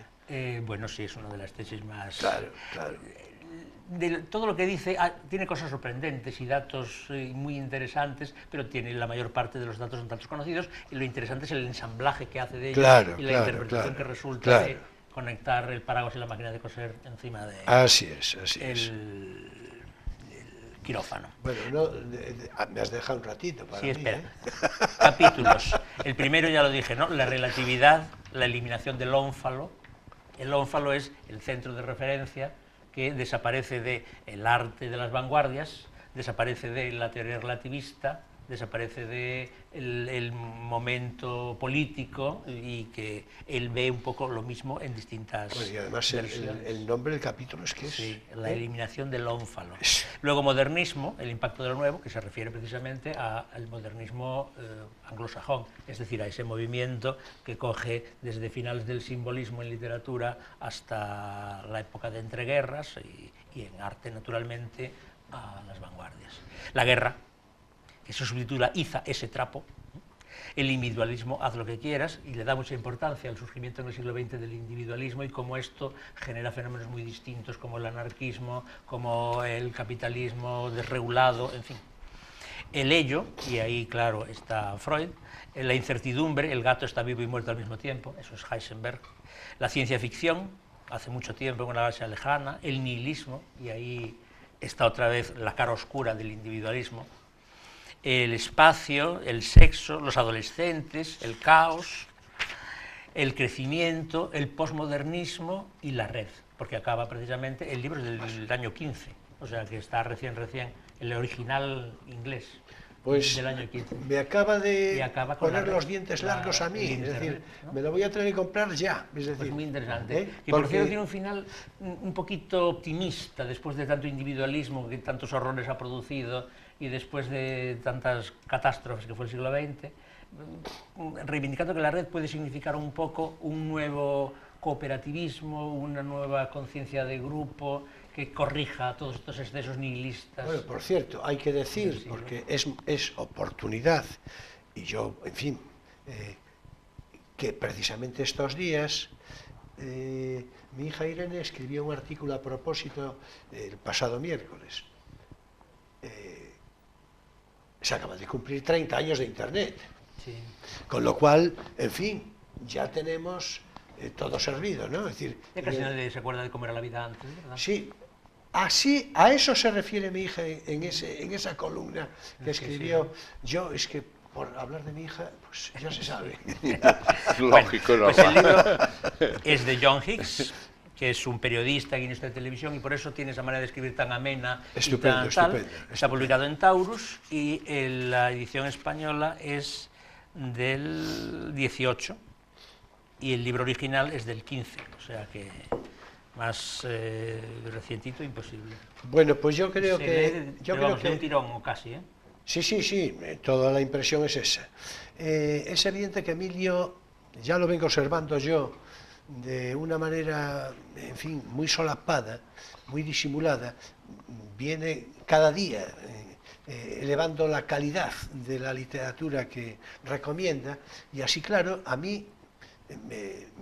Bueno, sí, es una de las tesis más. Claro, claro. De todo lo que dice, tiene cosas sorprendentes y datos muy interesantes, pero tiene la mayor parte de los datos son datos conocidos, y lo interesante es el ensamblaje que hace de ellos, y la interpretación que resulta de conectar el paraguas y la máquina de coser encima de el quirófano. Bueno, me has dejado un ratito para mí. Espera. Capítulos. El primero ya lo dije, ¿no? La relatividad, la eliminación del ónfalo. El ónfalo es el centro de referencia que desaparece del arte de las vanguardias, desaparece de la teoría relativista, desaparece del momento político, y que él ve un poco lo mismo en distintas y además el nombre del capítulo es que es... Sí, la eliminación del ónfalo. Luego modernismo, el impacto de lo nuevo, que se refiere precisamente al modernismo anglosajón, es decir, a ese movimiento que coge desde finales del simbolismo en literatura hasta la época de entreguerras y en arte, naturalmente, a las vanguardias. La guerra, que se subtitula Iza ese trapo. El individualismo, haz lo que quieras, y le da mucha importancia al surgimiento en el siglo XX del individualismo y cómo esto genera fenómenos muy distintos como el anarquismo, como el capitalismo desregulado, en fin. El ello, y ahí claro está Freud, la incertidumbre, el gato está vivo y muerto al mismo tiempo, eso es Heisenberg. La ciencia ficción, hace mucho tiempo en una galaxia lejana. El nihilismo, y ahí está otra vez la cara oscura del individualismo. El espacio, el sexo, los adolescentes, el caos, el crecimiento, el posmodernismo y la red, porque acaba precisamente, el libro es del año 15, o sea que está recién el original inglés. Pues del año 15. me acaba de acaba con poner los dientes largos a mí, es decir, ¿no? Me lo voy a tener que comprar ya. Es decir, pues muy interesante. Que porque... por cierto tiene un final un poquito optimista, después de tanto individualismo que tantos horrores ha producido y después de tantas catástrofes que fue el siglo XX, reivindicando que la red puede significar un poco un nuevo cooperativismo, una nueva conciencia de grupo, que corrija todos estos excesos nihilistas. Bueno, por cierto, hay que decir, porque es oportunidad, y yo, en fin, que precisamente estos días mi hija Irene escribió un artículo a propósito el pasado miércoles. Se acaba de cumplir 30 años de Internet, sí. Con lo cual, en fin, ya tenemos todo servido, ¿no? Es decir, ya casi nadie se acuerda de cómo era la vida antes, ¿verdad? Sí, así, a eso se refiere mi hija en esa columna que escribió. Yo, es que por hablar de mi hija, pues ya se sabe. Lógico, bueno, pues el libro es de John Hicks, que es un periodista, guionista de televisión, y por eso tiene esa manera de escribir tan amena y tan tal. Está publicado en Taurus, y la edición española es del 18, y el libro original es del 15, o sea que más recientito imposible. Bueno, pues yo creo que... un tirón o casi, ¿eh? Sí, toda la impresión es esa. Es evidente que Emilio, ya lo vengo observando yo, de una manera, en fin, muy solapada, muy disimulada, viene cada día elevando la calidad de la literatura que recomienda, y así, claro, a mí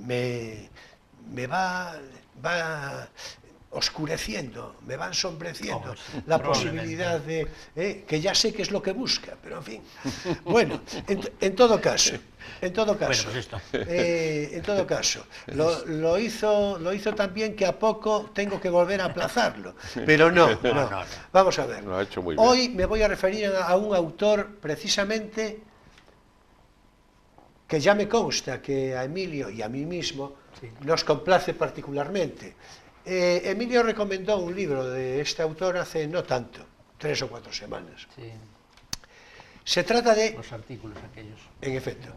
me va oscureciendo, me va ensombreciendo la posibilidad de que ya sé qué es lo que busca, pero en fin. Bueno, en todo caso, lo hizo tan bien que a poco tengo que volver a aplazarlo, pero no. Vamos a ver. Lo ha hecho muy bien. Hoy me voy a referir a un autor precisamente que ya me consta que a Emilio y a mí mismo nos complace particularmente. Emilio recomendó un libro de este autor hace no tanto, 3 o 4 semanas. Sí. Se trata de... Los artículos aquellos. En efecto.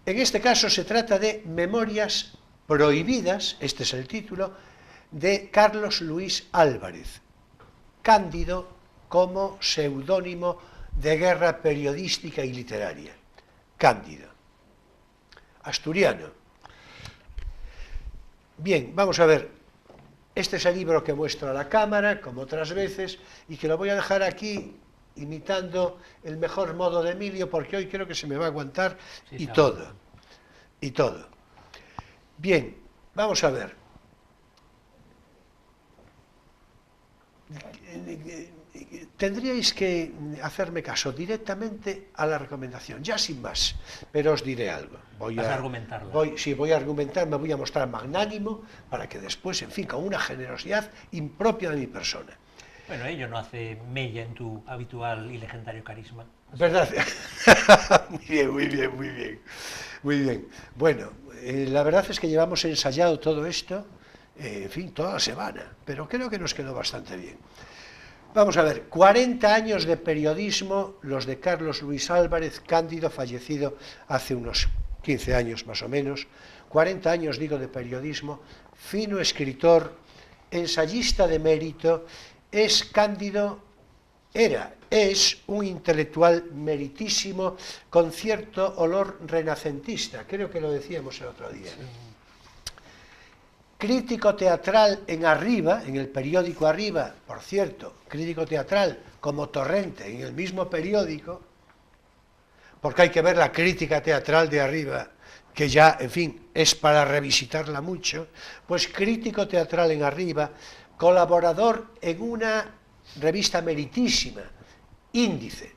En este caso se trata de Memorias prohibidas, este es el título, de Carlos Luis Álvarez, Cándido como seudónimo de guerra periodística y literaria. Cándido. Asturiano. Bien, vamos a ver. Este es el libro que muestro a la cámara, como otras veces, y que lo voy a dejar aquí imitando el mejor modo de Emilio, porque hoy creo que se me va a aguantar y todo. Bien, vamos a ver. Tendríais que hacerme caso directamente a la recomendación, ya sin más, pero os diré algo. Vas a argumentarla. Voy a argumentar, me voy a mostrar magnánimo, para que después, en fin, con una generosidad impropia de mi persona. Bueno, ello no hace mella en tu habitual y legendario carisma. ¿Verdad? Muy bien. Bueno, la verdad es que llevamos ensayado todo esto, en fin, toda la semana, pero creo que nos quedó bastante bien. Vamos a ver, 40 años de periodismo, los de Carlos Luis Álvarez, Cándido, fallecido hace unos 15 años más o menos, 40 años, digo, de periodismo, fino escritor, ensayista de mérito, es un intelectual meritísimo con cierto olor renacentista, creo que lo decíamos el otro día, ¿no? Crítico teatral en Arriba, en el periódico Arriba, por cierto, crítico teatral como Torrente en el mismo periódico, porque hay que ver la crítica teatral de Arriba, que ya, en fin, es para revisitarla mucho, pues crítico teatral en Arriba, colaborador en una revista meritísima, Índice,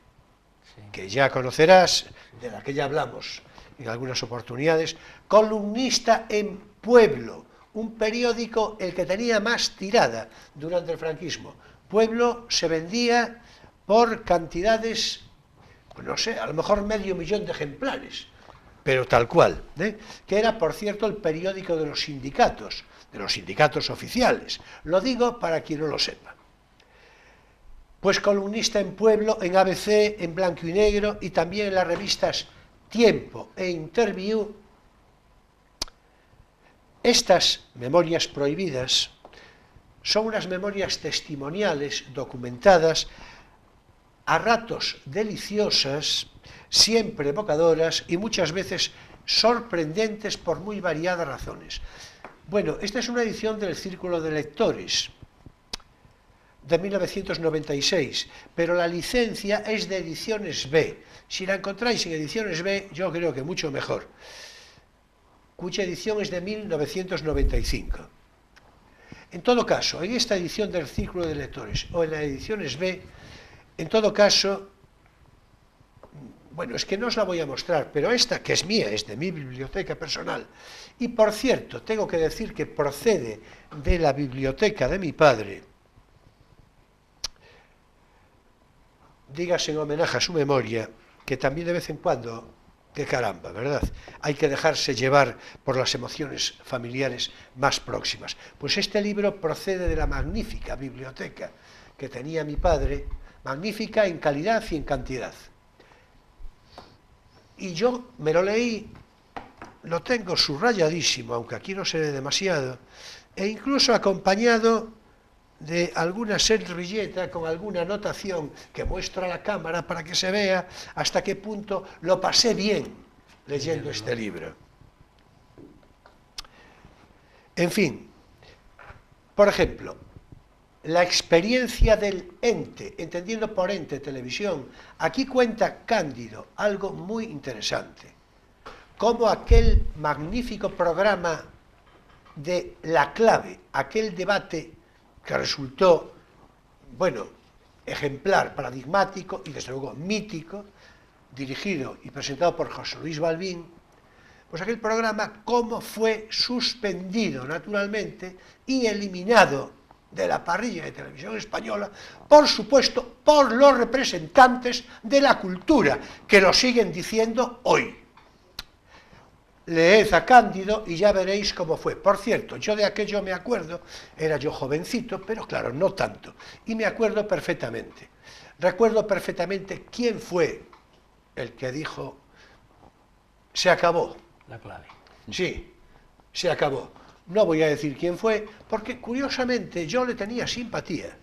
que ya conocerás, de la que ya hablamos en algunas oportunidades, columnista en Pueblo, un periódico el que tenía más tirada durante el franquismo. Pueblo se vendía por cantidades, pues no sé, a lo mejor 500.000 de ejemplares, pero tal cual, que era, por cierto, el periódico de los sindicatos oficiales. Lo digo para quien no lo sepa. pues columnista en Pueblo, en ABC, en Blanco y Negro y también en las revistas Tiempo e Interview. Estas memorias prohibidas son unas memorias testimoniales, documentadas, a ratos deliciosas, siempre evocadoras y muchas veces sorprendentes por muy variadas razones. Bueno, esta es una edición del Círculo de Lectores de 1996, pero la licencia es de Ediciones B. Si la encontráis en Ediciones B, yo creo que mucho mejor, cuya edición es de 1995. En todo caso, en esta edición del Círculo de Lectores o en las Ediciones B, en todo caso, bueno, es que no os la voy a mostrar, pero esta, que es mía, es de mi biblioteca personal, y por cierto, tengo que decir que procede de la biblioteca de mi padre, dígase en homenaje a su memoria, que también de vez en cuando, que caramba, ¿verdad? Hay que dejarse llevar por las emociones familiares más próximas. Pues este libro procede de la magnífica biblioteca que tenía mi padre, magnífica en calidad y en cantidad. Y yo me lo leí, lo tengo subrayadísimo, aunque aquí no se ve demasiado, e incluso acompañado de alguna servilleta con alguna anotación que muestra a la cámara para que se vea hasta qué punto lo pasé bien leyendo este libro. En fin, por ejemplo, la experiencia del ente, entendiendo por ente televisión, aquí cuenta Cándido algo muy interesante, como aquel magnífico programa de La Clave, aquel debate que resultó, bueno, ejemplar, paradigmático y desde luego mítico, dirigido y presentado por José Luis Balbín, pues aquel programa cómo fue suspendido naturalmente y eliminado de la parrilla de televisión española, por supuesto, por los representantes de la cultura, que lo siguen diciendo hoy. Leed a Cándido y ya veréis cómo fue. Por cierto, yo de aquello me acuerdo, era yo jovencito, pero claro, no tanto, y me acuerdo perfectamente. Recuerdo perfectamente quién fue el que dijo, se acabó. La clave. Sí, se acabó. No voy a decir quién fue, porque curiosamente yo le tenía simpatía,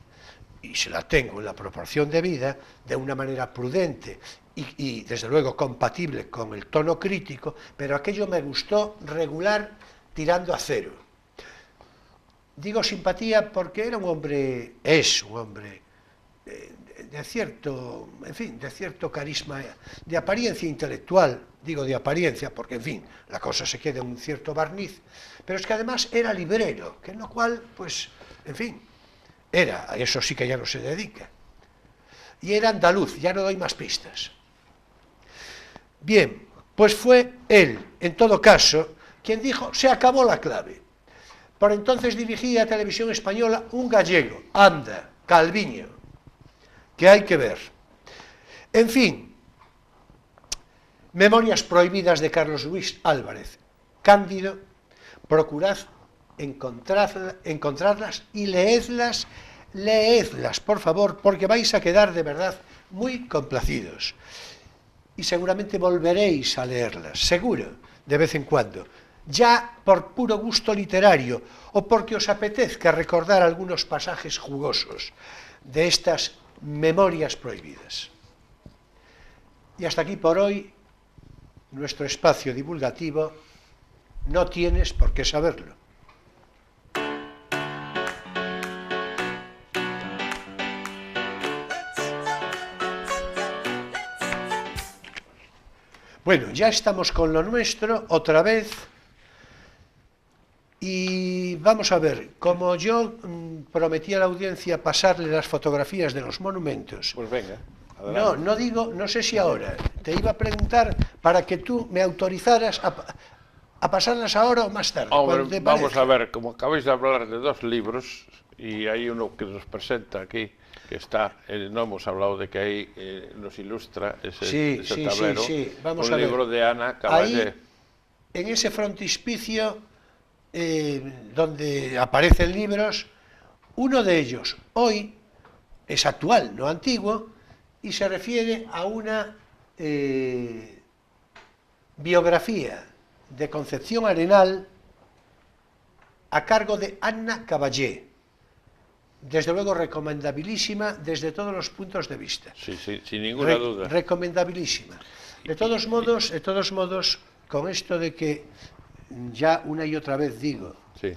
y se la tengo en la proporción de vida, de una manera prudente y desde luego compatible con el tono crítico, pero aquello me gustó regular tirando a cero. Digo simpatía porque era un hombre, es un hombre de cierto, en fin, de cierto carisma, de apariencia intelectual, digo de apariencia porque, en fin, la cosa se queda en un cierto barniz, pero es que además era librero, que en lo cual, pues, en fin, era, a eso sí que ya no se dedica. Y era andaluz, ya no doy más pistas. Bien, pues fue él, en todo caso, quien dijo, se acabó la clave. Por entonces dirigía a Televisión Española un gallego, anda, Calviño, que hay que ver. En fin, Memorias prohibidas de Carlos Luis Álvarez. Cándido, procurad encontrarlas y leedlas, por favor, porque vais a quedar de verdad muy complacidos. Y seguramente volveréis a leerlas, seguro, de vez en cuando, ya por puro gusto literario o porque os apetezca recordar algunos pasajes jugosos de estas memorias prohibidas. Y hasta aquí por hoy nuestro espacio divulgativo. No tienes por qué saberlo. Bueno, ya estamos con lo nuestro otra vez y vamos a ver, como yo prometí a la audiencia pasarle las fotografías de los monumentos. Pues venga. No, no digo, no sé si ahora, te iba a preguntar para que tú me autorizaras a pasarlas ahora o más tarde. Hombre, vamos a ver, como acabáis de hablar de dos libros, y hay uno que nos presenta aquí, que está, no hemos hablado de que ahí nos ilustra ese tablero, Vamos un a ver. libro de Ana Caballé. Ahí, en ese frontispicio donde aparecen libros, uno de ellos, hoy, es actual, no antiguo, y se refiere a una biografía de Concepción Arenal a cargo de Anna Caballé. Desde luego recomendabilísima desde todos los puntos de vista. Sí, sin ninguna duda. Recomendabilísima. De todos modos, con esto de que ya una y otra vez digo, sí.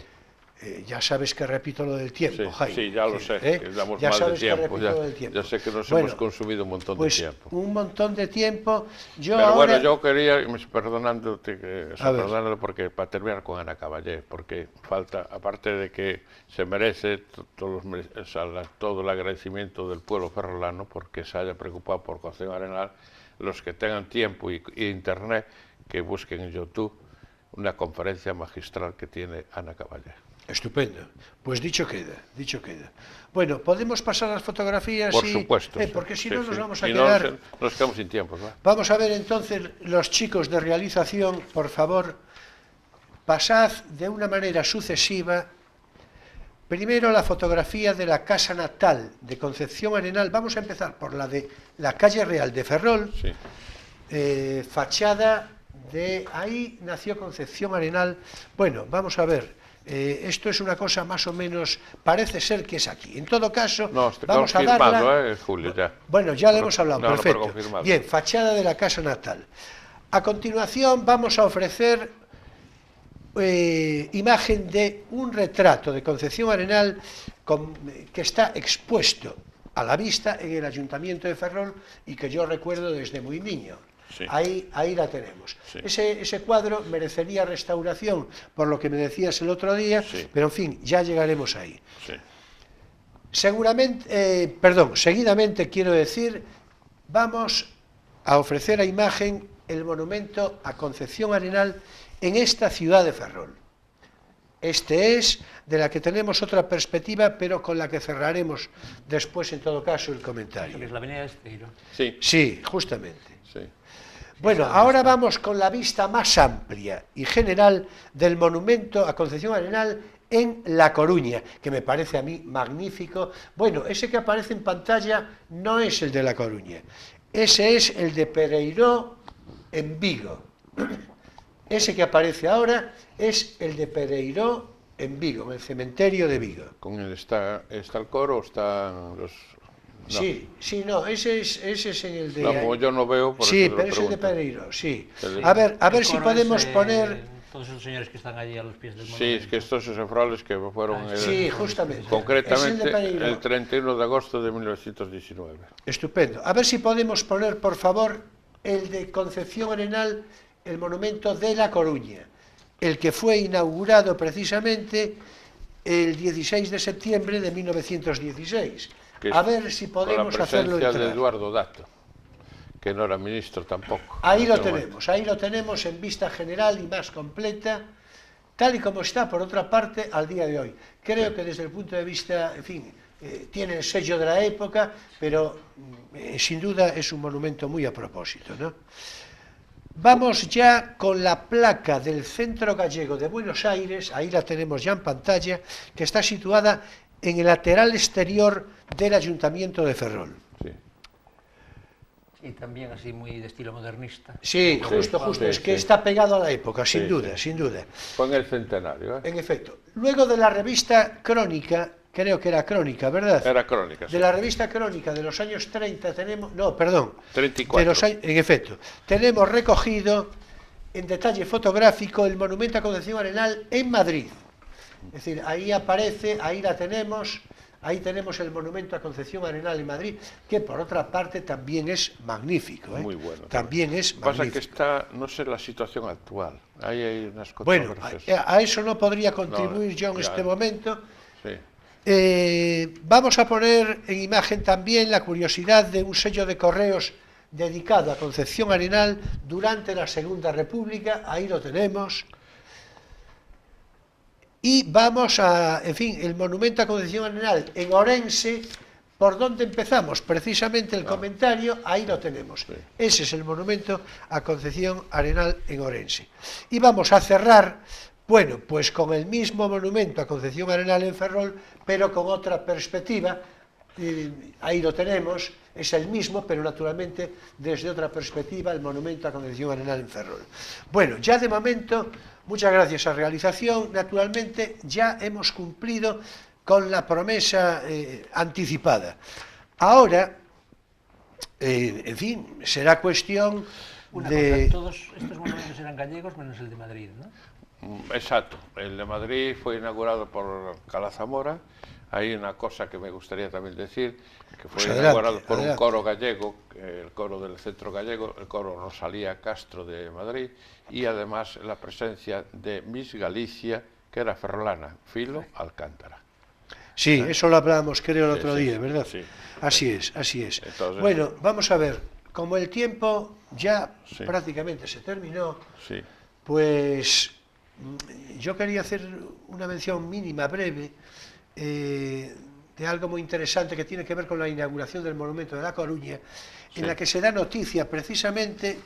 Ya sabes que repito lo del tiempo, sí, Jaime. Sí, ya lo sé, que damos ya mal sabes de tiempo. Que repito lo del tiempo. Ya sé que nos hemos consumido un montón de tiempo. Un montón de tiempo. Pero ahora... bueno, yo quería, perdonándote porque para terminar con Ana Caballé, porque falta, aparte de que se merece todo el agradecimiento del pueblo ferrolano porque se haya preocupado por Concepción Arenal, los que tengan tiempo y internet, que busquen en YouTube una conferencia magistral que tiene Ana Caballé. Estupendo. Pues dicho queda, dicho queda. Bueno, ¿podemos pasar las fotografías? Por supuesto. Porque si no nos vamos a quedar... Nos quedamos sin tiempo, ¿no? Vamos a ver entonces, los chicos de realización, por favor, pasad de una manera sucesiva. Primero la fotografía de la casa natal de Concepción Arenal. Vamos a empezar por la de la calle Real de Ferrol. Sí. Fachada de... Ahí nació Concepción Arenal. Bueno, vamos a ver. Esto es una cosa más o menos, parece ser que es aquí. En todo caso, vamos a darla... Julio, ya. Bueno, ya le hemos hablado, perfecto. Bien, fachada de la casa natal. A continuación vamos a ofrecer imagen de un retrato de Concepción Arenal que está expuesto a la vista en el Ayuntamiento de Ferrol y que yo recuerdo desde muy niño. Sí. Ahí la tenemos. Sí. Ese cuadro merecería restauración, por lo que me decías el otro día, sí. Pero en fin, ya llegaremos ahí. Sí. Seguidamente quiero decir, vamos a ofrecer a imagen el monumento a Concepción Arenal en esta ciudad de Ferrol. Este es de la que tenemos otra perspectiva, pero con la que cerraremos después, en todo caso, el comentario. Es la avenida Esteiro. Sí. Sí, justamente. Sí. Bueno, ahora vamos con la vista más amplia y general del monumento a Concepción Arenal en La Coruña, que me parece a mí magnífico. Bueno, ese que aparece en pantalla no es el de La Coruña, ese es el de Pereiró en Vigo. Ese que aparece ahora es el de Pereiró en Vigo, en el cementerio de Vigo. ¿Con él está el coro o están los...? No. Sí, no, ese es en el de... No, yo no veo, por sí, eso pero es el de Pereiro, sí. A ver si podemos poner... Todos esos señores que están allí a los pies del monumento. Sí, es que estos efroles que fueron... Sí, justamente. Concretamente el 31 de agosto de 1919. Estupendo. A ver si podemos poner, por favor, el de Concepción Arenal, el monumento de La Coruña, el que fue inaugurado precisamente el 16 de septiembre de 1916. A ver si podemos hacerlo entrar. Con la presencia de Eduardo Dato, que no era ministro tampoco. Ahí lo tenemos en vista general y más completa, tal y como está, por otra parte, al día de hoy. Creo que desde el punto de vista, en fin, tiene el sello de la época, pero sin duda es un monumento muy a propósito, ¿no? Vamos ya con la placa del Centro Gallego de Buenos Aires, ahí la tenemos ya en pantalla, que está situada en el lateral exterior del Ayuntamiento de Ferrol. Sí. Y también así muy de estilo modernista. Sí, justo, es que está pegado a la época, sin duda. Fue en el centenario, ¿eh? En efecto. Luego de la revista Crónica, creo que era Crónica, ¿verdad? Era Crónica, sí. De la revista Crónica de los años 30 tenemos... No, perdón. 34. En efecto. Tenemos recogido en detalle fotográfico el monumento a Concepción Arenal en Madrid. Es decir, ahí aparece, ahí la tenemos, ahí tenemos el monumento a Concepción Arenal en Madrid, que por otra parte también es magnífico, ¿eh? Muy bueno. También es magnífico. Pasa que está, no sé la situación actual, ahí hay unas controversias. Bueno, a eso no podría contribuir yo en este momento. Sí. Vamos a poner en imagen también la curiosidad de un sello de correos dedicado a Concepción Arenal durante la Segunda República, ahí lo tenemos. Y vamos a, en fin, el monumento a Concepción Arenal en Orense, ¿por dónde empezamos? Precisamente el comentario, ahí lo tenemos. Sí. Ese es el monumento a Concepción Arenal en Orense. Y vamos a cerrar, bueno, pues con el mismo monumento a Concepción Arenal en Ferrol, pero con otra perspectiva, ahí lo tenemos, es el mismo, pero naturalmente desde otra perspectiva, el monumento a Concepción Arenal en Ferrol. Bueno, ya de momento, muchas gracias a realización, naturalmente ya hemos cumplido con la promesa anticipada. Ahora, en fin, será cuestión de... Todos estos monumentos eran gallegos menos el de Madrid, ¿no? Exacto, el de Madrid fue inaugurado por Calazamora. Hay una cosa que me gustaría también decir, que fue inaugurado por un coro gallego, el coro del Centro Gallego, el coro Rosalía Castro de Madrid, y además la presencia de Miss Galicia, que era ferrolana, Filo Alcántara. Sí, eso lo hablábamos creo el otro día, ¿verdad? Sí. Así es, así es. Entonces, bueno, vamos a ver, como el tiempo ya prácticamente se terminó, pues yo quería hacer una mención mínima, breve, de algo muy interesante que tiene que ver con la inauguración del Monumento de La Coruña, en la que se da noticia precisamente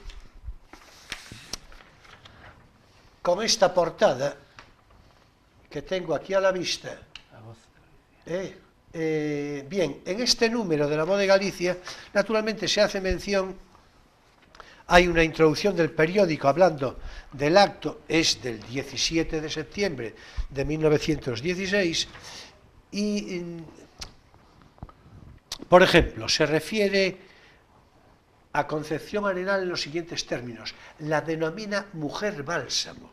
con esta portada que tengo aquí a la vista. Bien, en este número de La Voz de Galicia, naturalmente se hace mención, hay una introducción del periódico hablando del acto, es del 17 de septiembre de 1916, y, por ejemplo, se refiere a Concepción Arenal en los siguientes términos: la denomina mujer bálsamo,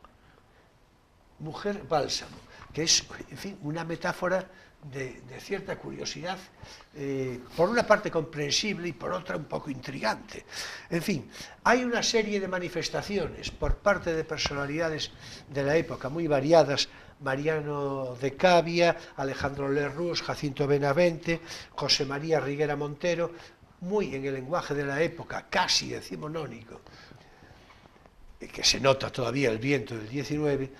que es, en fin, una metáfora de cierta curiosidad, por una parte comprensible y por otra un poco intrigante. En fin, hay una serie de manifestaciones por parte de personalidades de la época muy variadas: Mariano de Cavia, Alejandro Lerroux, Jacinto Benavente, José María Riguera Montero, muy en el lenguaje de la época, casi decimonónico, que se nota todavía el viento del 19,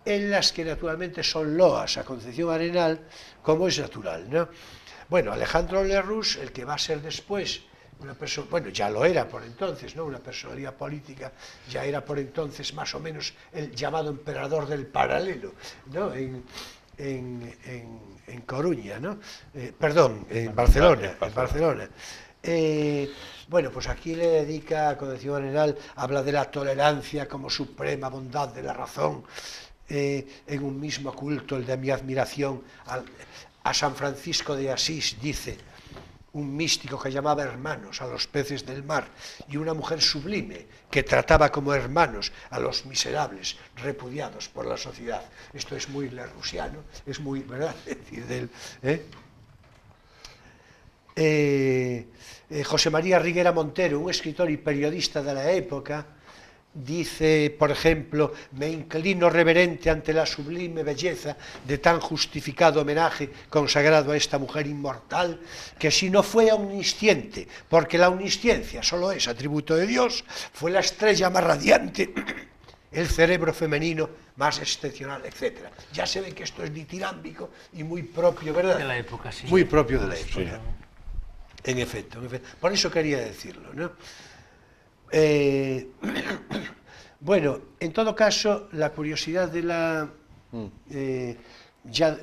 en las que naturalmente son loas a Concepción Arenal, como es natural, ¿no? Bueno, Alejandro Lerroux, el que va a ser después una persona, bueno, ya lo era por entonces, ¿no? Una personalidad política, ya era por entonces más o menos el llamado emperador del paralelo, ¿no? En Coruña, ¿no? Perdón, en Barcelona. Bueno, pues aquí le dedica a Concepción Arenal, habla de la tolerancia como suprema bondad de la razón, en un mismo culto, el de mi admiración a San Francisco de Asís, dice, un místico que llamaba hermanos a los peces del mar, y una mujer sublime que trataba como hermanos a los miserables repudiados por la sociedad. Esto es muy lerrousiano, es muy, ¿verdad? Es decir, José María Riguera Montero, un escritor y periodista de la época, dice, por ejemplo, me inclino reverente ante la sublime belleza de tan justificado homenaje consagrado a esta mujer inmortal, que si no fue omnisciente, porque la omnisciencia solo es atributo de Dios, fue la estrella más radiante, el cerebro femenino más excepcional, etc. Ya se ve que esto es ditirámbico y muy propio, ¿verdad? De la época, sí. Muy propio de la época. En efecto, por eso quería decirlo, ¿no? Bueno, en todo caso, la curiosidad de la... ya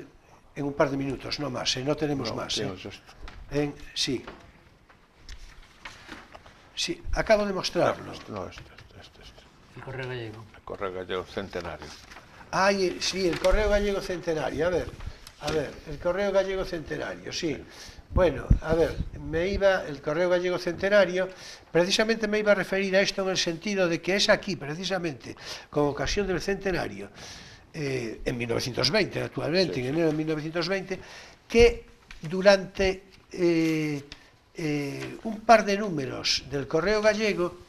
en un par de minutos, no más, no tenemos más. Sí. Sí, acabo de mostrarlo. El Correo Gallego. El Correo Gallego Centenario. Ay, sí, el Correo Gallego Centenario, a ver, el Correo Gallego Centenario, sí. Bueno, a ver, el Correo Gallego Centenario, precisamente me iba a referir a esto en el sentido de que es aquí, precisamente, con ocasión del centenario, en 1920, actualmente, en enero de 1920, que durante un par de números del Correo Gallego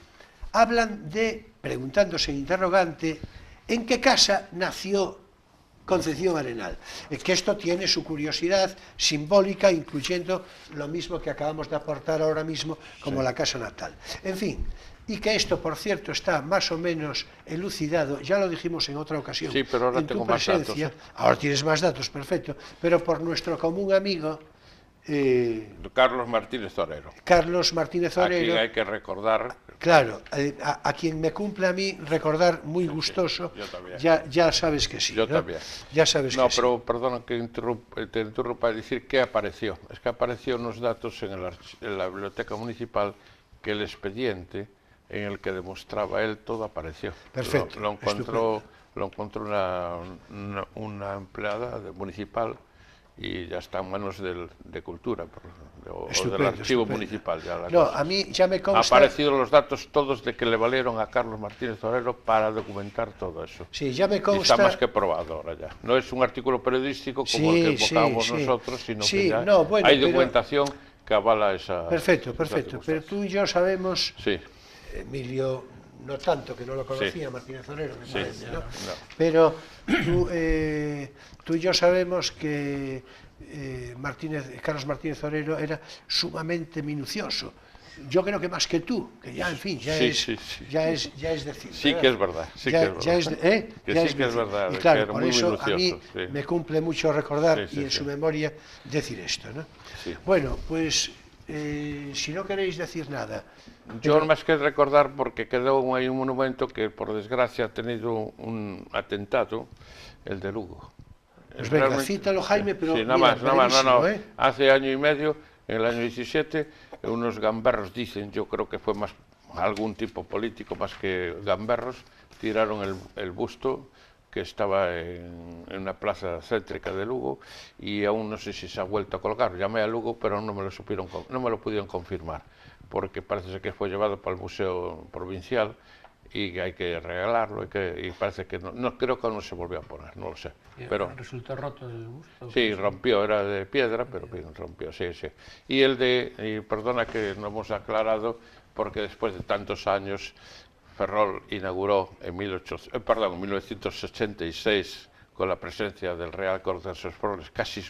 hablan de, preguntándose en interrogante, ¿en qué casa nació Concepción Arenal? Que esto tiene su curiosidad simbólica, incluyendo lo mismo que acabamos de aportar ahora mismo como la casa natal. En fin, y que esto, por cierto, está más o menos elucidado, ya lo dijimos en otra ocasión, sí, pero ahora en tu tengo más presencia, datos, ahora tienes más datos, perfecto, pero por nuestro común amigo Carlos Martínez Zorero. Carlos Martínez Zorero. A quien hay que recordar. Claro, a quien me cumple a mí recordar muy gustoso. Yo también. Ya sabes que sí. Yo ¿no? también. Ya sabes que pero sí. perdona que te interrumpa a decir que apareció. Es que apareció unos datos en la biblioteca municipal que el expediente en el que demostraba él todo apareció. Perfecto. Lo encontró una empleada municipal y ya está en manos de Cultura o del archivo municipal. A mí ya me consta... Han aparecido los datos todos de que le valieron a Carlos Martínez Zorero para documentar todo eso. Sí, ya me consta... Y está más que probado ahora ya. No es un artículo periodístico como el que evocábamos nosotros, sino que ya hay documentación que avala esa... Perfecto. Pero tú y yo sabemos... Sí. Emilio, no tanto, que no lo conocía, sí. Martínez Zorero, me parece, ¿no? No. Pero tú y yo sabemos que Carlos Martínez Zorero era sumamente minucioso. Yo creo que más que tú, que ya, en fin, ya es decir. Sí, que es verdad. Ya es verdad. Y claro, por eso a mí me cumple mucho recordar y en su memoria decir esto, ¿no? Sí. Bueno, pues si no queréis decir nada... Yo más que recordar, porque quedó ahí un monumento que por desgracia ha tenido un atentado, el de Lugo. Pues venga, cítalo, Jaime, pero sí, nada más, no. Hace año y medio, en el año 17, unos gamberros dicen, yo creo que fue más algún tipo político más que gamberros, tiraron el busto que estaba en una plaza céntrica de Lugo y aún no sé si se ha vuelto a colgar. Llamé a Lugo, pero no me lo pudieron confirmar, porque parece que fue llevado para el Museo Provincial y hay que regalarlo y parece que no creo que no se volvió a poner, no lo sé. Pero ¿resultó roto el busto? Sí, rompió, era de piedra, pero bien, rompió, sí. Y perdona que no hemos aclarado, porque después de tantos años Ferrol inauguró en 1986 con la presencia del Real Corte de los Ferroles, casi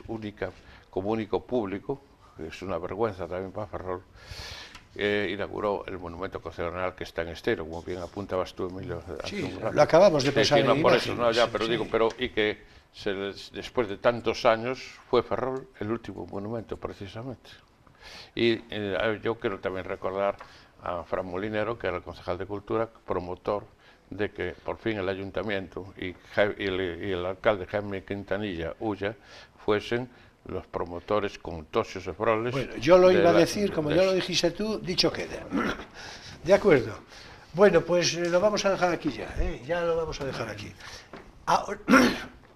como único público, que es una vergüenza también para Ferrol. Inauguró el monumento concesional que está en Esteiro, como bien apuntabas tú, Emilio. Sí, lo acabamos de pasar en por eso, después de tantos años fue Ferrol el último monumento, precisamente. Y yo quiero también recordar a Fran Molinero, que era el concejal de Cultura, promotor de que por fin el ayuntamiento y el alcalde Jaime Quintanilla Ulla fuesen los promotores con Tosios de Ferroles. Bueno, yo lo iba a decir, como ya lo dijiste tú, dicho queda. De acuerdo. Bueno, pues lo vamos a dejar aquí ya, ya lo vamos a dejar aquí. Ahora,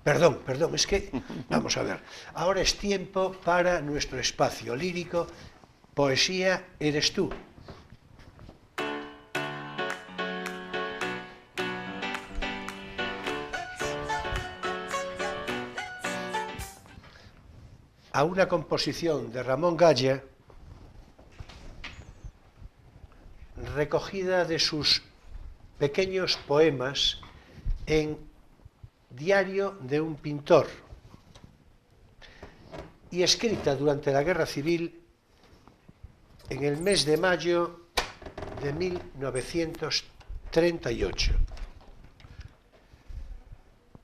perdón, es que, vamos a ver, ahora es tiempo para nuestro espacio lírico, Poesía eres tú. A una composición de Ramón Galla, recogida de sus pequeños poemas en Diario de un pintor y escrita durante la Guerra Civil en el mes de mayo de 1938.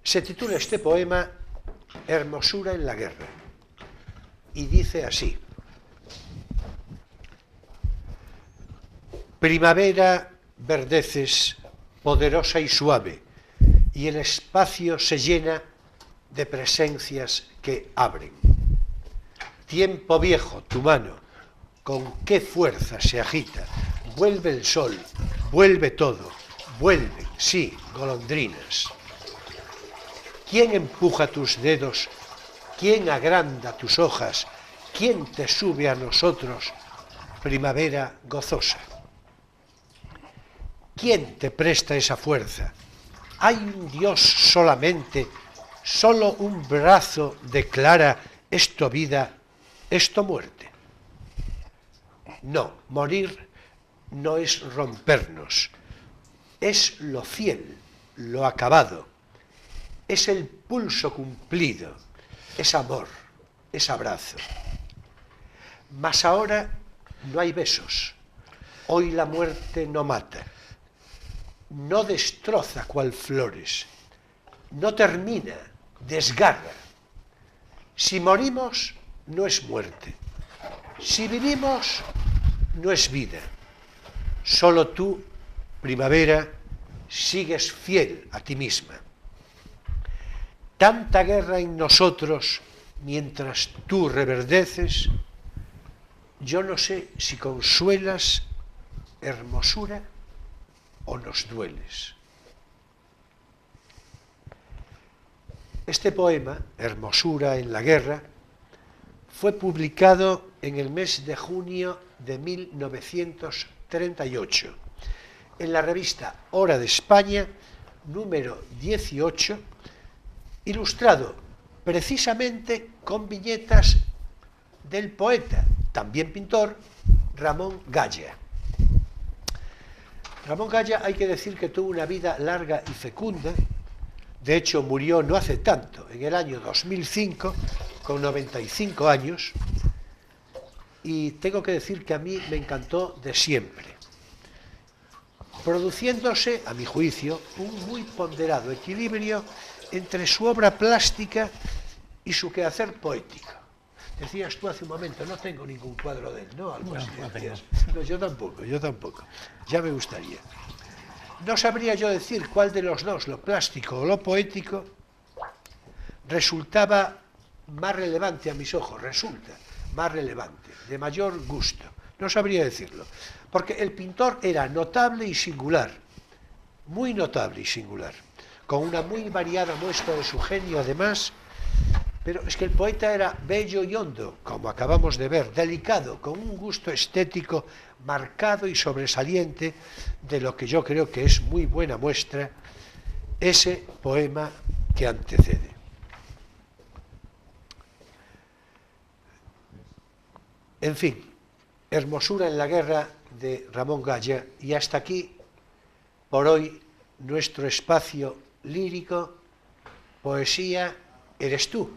Se titula este poema Hermosura en la guerra y dice así: primavera verdeces poderosa y suave, y el espacio se llena de presencias que abren. Tiempo viejo, tu mano, con qué fuerza se agita. Vuelve el sol, vuelve todo, vuelven, sí, golondrinas. ¿Quién empuja tus dedos? ¿Quién agranda tus hojas? ¿Quién te sube a nosotros, primavera gozosa? ¿Quién te presta esa fuerza? ¿Hay un Dios solamente? ¿Solo un brazo declara esto vida, esto muerte? No, morir no es rompernos, es lo fiel, lo acabado, es el pulso cumplido, es amor, es abrazo. Mas ahora no hay besos, hoy la muerte no mata, no destroza cual flores, no termina, desgarra. Si morimos, no es muerte, Si vivimos, no es vida. Solo tú, primavera, sigues fiel a ti misma. Tanta guerra en nosotros, mientras tú reverdeces, yo no sé si consuelas, hermosura, o nos dueles. Este poema, Hermosura en la guerra, fue publicado en el mes de junio de 1938 en la revista Hora de España, número 18, ilustrado precisamente con viñetas del poeta, también pintor, Ramón Gaya. Ramón Gaya, hay que decir que tuvo una vida larga y fecunda. De hecho, murió no hace tanto, en el año 2005, con 95 años, y tengo que decir que a mí me encantó de siempre, produciéndose, a mi juicio, un muy ponderado equilibrio entre su obra plástica y su quehacer poético. Decías tú hace un momento, no tengo ningún cuadro de él, ¿no? Algo así. No, yo tampoco, ya me gustaría. No sabría yo decir cuál de los dos, lo plástico o lo poético, resultaba más relevante a mis ojos, resulta más relevante, de mayor gusto. No sabría decirlo, porque el pintor era notable y singular, muy notable y singular, con una muy variada muestra de su genio además, pero es que el poeta era bello y hondo, como acabamos de ver, delicado, con un gusto estético marcado y sobresaliente, de lo que yo creo que es muy buena muestra ese poema que antecede. En fin, Hermosura en la guerra de Ramón Gaya, y hasta aquí, por hoy, nuestro espacio lírico, poesía, eres tú.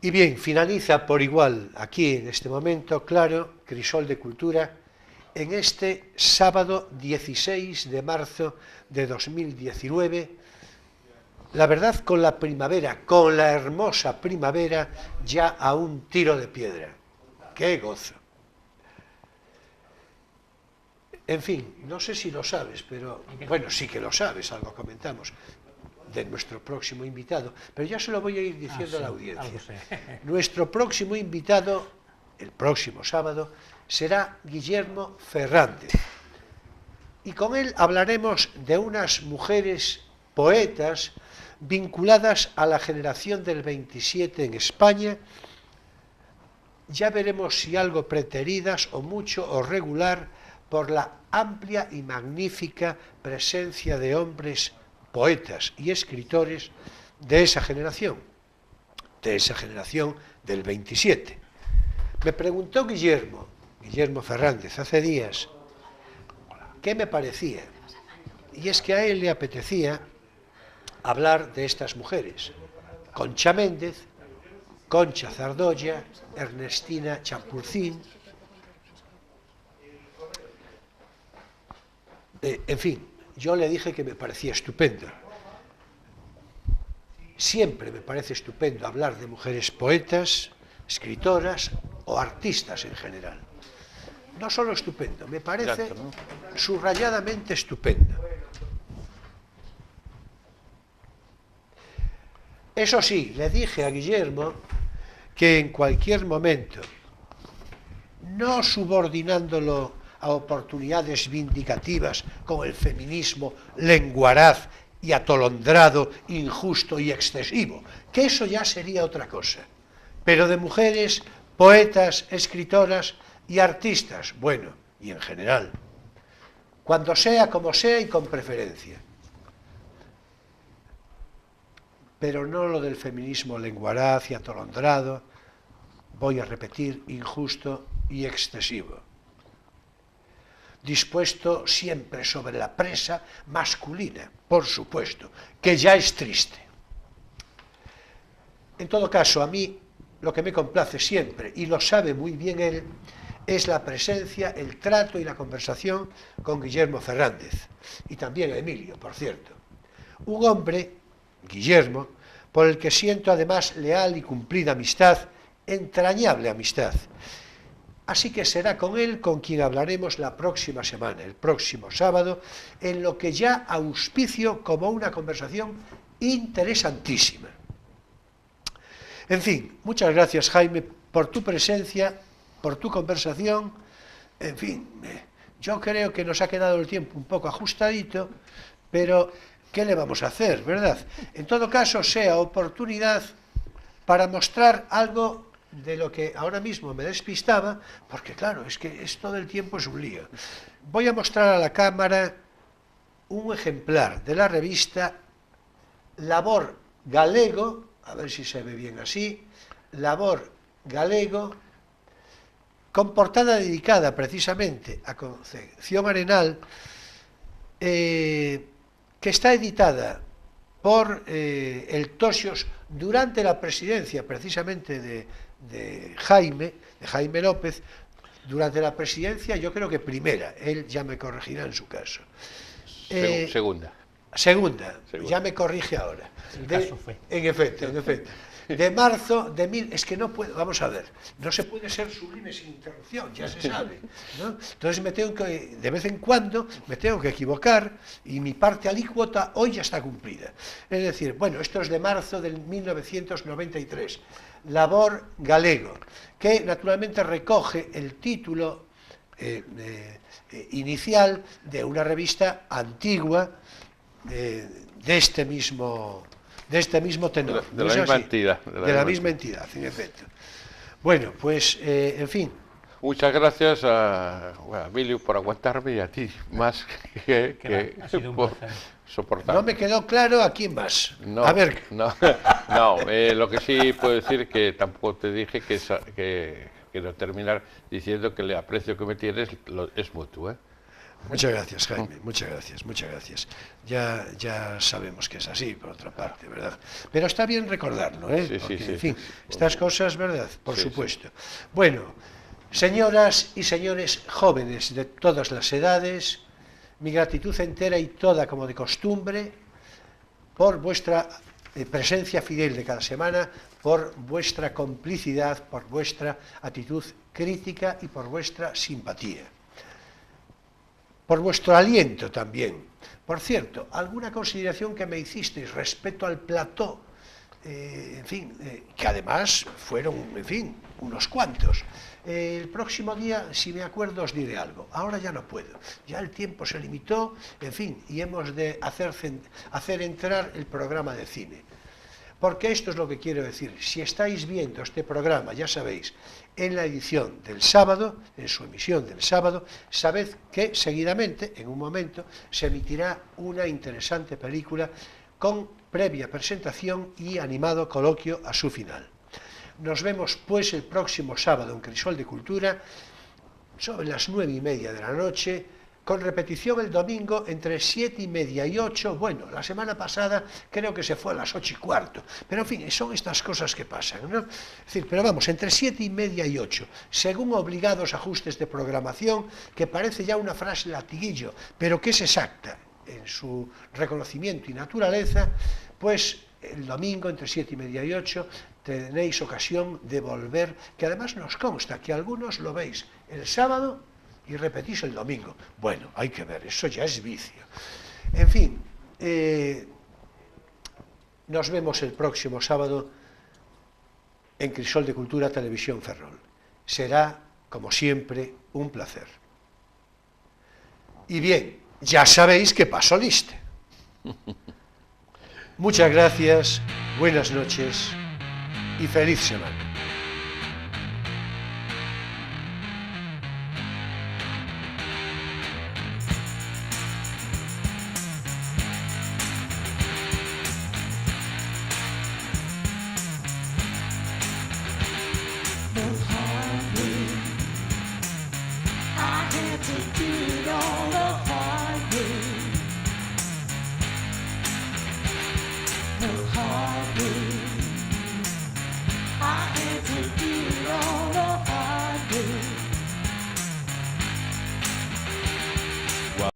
Y bien, finaliza por igual aquí en este momento, claro, Crisol de Cultura, en este sábado 16 de marzo de 2019, la verdad, con la primavera, con la hermosa primavera, ya a un tiro de piedra. ¡Qué gozo! En fin, no sé si lo sabes, pero bueno, sí que lo sabes, algo comentamos de nuestro próximo invitado, pero ya se lo voy a ir diciendo a la audiencia. Nuestro próximo invitado, el próximo sábado, será Guillermo Fernández. Y con él hablaremos de unas mujeres poetas vinculadas a la generación del 27 en España. Ya veremos si algo preteridas o mucho o regular por la amplia y magnífica presencia de hombres poetas y escritores de esa generación del 27. Me preguntó Guillermo Fernández hace días qué me parecía, y es que a él le apetecía hablar de estas mujeres: Concha Méndez, Concha Zardoya, Ernestina Champurcín, en fin, yo le dije que me parecía estupendo. Siempre me parece estupendo hablar de mujeres poetas, escritoras o artistas en general. No solo estupendo, me parece subrayadamente estupendo. Eso sí, le dije a Guillermo que en cualquier momento, no subordinándolo a oportunidades vindicativas como el feminismo lenguaraz y atolondrado, injusto y excesivo, que eso ya sería otra cosa, pero de mujeres, poetas, escritoras y artistas, bueno, y en general, cuando sea, como sea y con preferencia. Pero no lo del feminismo lenguaraz y atolondrado, voy a repetir, injusto y excesivo. Dispuesto siempre sobre la presa masculina, por supuesto, que ya es triste. En todo caso, a mí lo que me complace siempre, y lo sabe muy bien él, es la presencia, el trato y la conversación con Guillermo Fernández, y también a Emilio, por cierto. Un hombre, Guillermo, por el que siento además leal y cumplida amistad, entrañable amistad. Así que será con él con quien hablaremos la próxima semana, el próximo sábado, en lo que ya auspicio como una conversación interesantísima. En fin, muchas gracias, Jaime, por tu presencia, por tu conversación. En fin, yo creo que nos ha quedado el tiempo un poco ajustadito, pero ¿qué le vamos a hacer, verdad? En todo caso, sea oportunidad para mostrar algo de lo que ahora mismo me despistaba, porque claro, es que todo el tiempo es un lío. Voy a mostrar a la cámara un ejemplar de la revista Labor Galego, a ver si se ve bien así, Labor Galego, con portada dedicada precisamente a Concepción Arenal, que está editada por el Tosios durante la presidencia precisamente de Jaime López, durante la presidencia yo creo que primera, él ya me corregirá en su caso. Segunda. Segunda, ya me corrige ahora. En efecto. De marzo de es que no puedo, vamos a ver, no se puede ser sublime sin interrupción, ya se sabe, ¿no? Entonces de vez en cuando me tengo que equivocar y mi parte alícuota hoy ya está cumplida. Es decir, bueno, esto es de marzo del 1993, Labor Galego, que naturalmente recoge el título inicial de una revista antigua de este mismo tenor. De la misma entidad. De la misma entidad, en efecto. Bueno, pues, en fin. Muchas gracias a Emilio por aguantarme y a ti más que ha sido un por placer. soportar. No me quedó claro a quién más. No, a ver. No, lo que sí puedo decir que tampoco te dije que quiero terminar diciendo que el aprecio que me tienes es mutuo, ¿eh? Muchas gracias, Jaime, muchas gracias. Ya sabemos que es así, por otra parte, ¿verdad? Pero está bien recordarlo, ¿eh? Sí, porque, sí, en fin, sí. estas cosas, ¿verdad? Por Sí, supuesto. Sí. Bueno, señoras y señores jóvenes de todas las edades, mi gratitud entera y toda como de costumbre por vuestra presencia fidel de cada semana, por vuestra complicidad, por vuestra actitud crítica y por vuestra simpatía. Por vuestro aliento también. Por cierto, alguna consideración que me hicisteis respecto al plató, en fin, que además fueron, en fin, unos cuantos. El próximo día, si me acuerdo, os diré algo. Ahora ya no puedo. Ya el tiempo se limitó, en fin, y hemos de hacer entrar el programa de cine. Porque esto es lo que quiero decir. Si estáis viendo este programa, ya sabéis, en la edición del sábado, en su emisión del sábado, sabed que seguidamente, en un momento, se emitirá una interesante película con previa presentación y animado coloquio a su final. Nos vemos pues el próximo sábado en Crisol de Cultura, sobre las 9:30 de la noche, con repetición el domingo entre 7:30 y 8, bueno, la semana pasada creo que se fue a las 8:15, pero en fin, son estas cosas que pasan, ¿no? Es decir, pero vamos, entre 7:30 y 8, según obligados ajustes de programación, que parece ya una frase latiguillo, pero que es exacta en su reconocimiento y naturaleza, pues el domingo entre 7:30 y 8 tenéis ocasión de volver, que además nos consta que algunos lo veis el sábado y repetís el domingo. Bueno, hay que ver, eso ya es vicio. En fin, nos vemos el próximo sábado en Crisol de Cultura Televisión Ferrol. Será, como siempre, un placer. Y bien, ya sabéis que paso lista. Muchas gracias, buenas noches y feliz semana.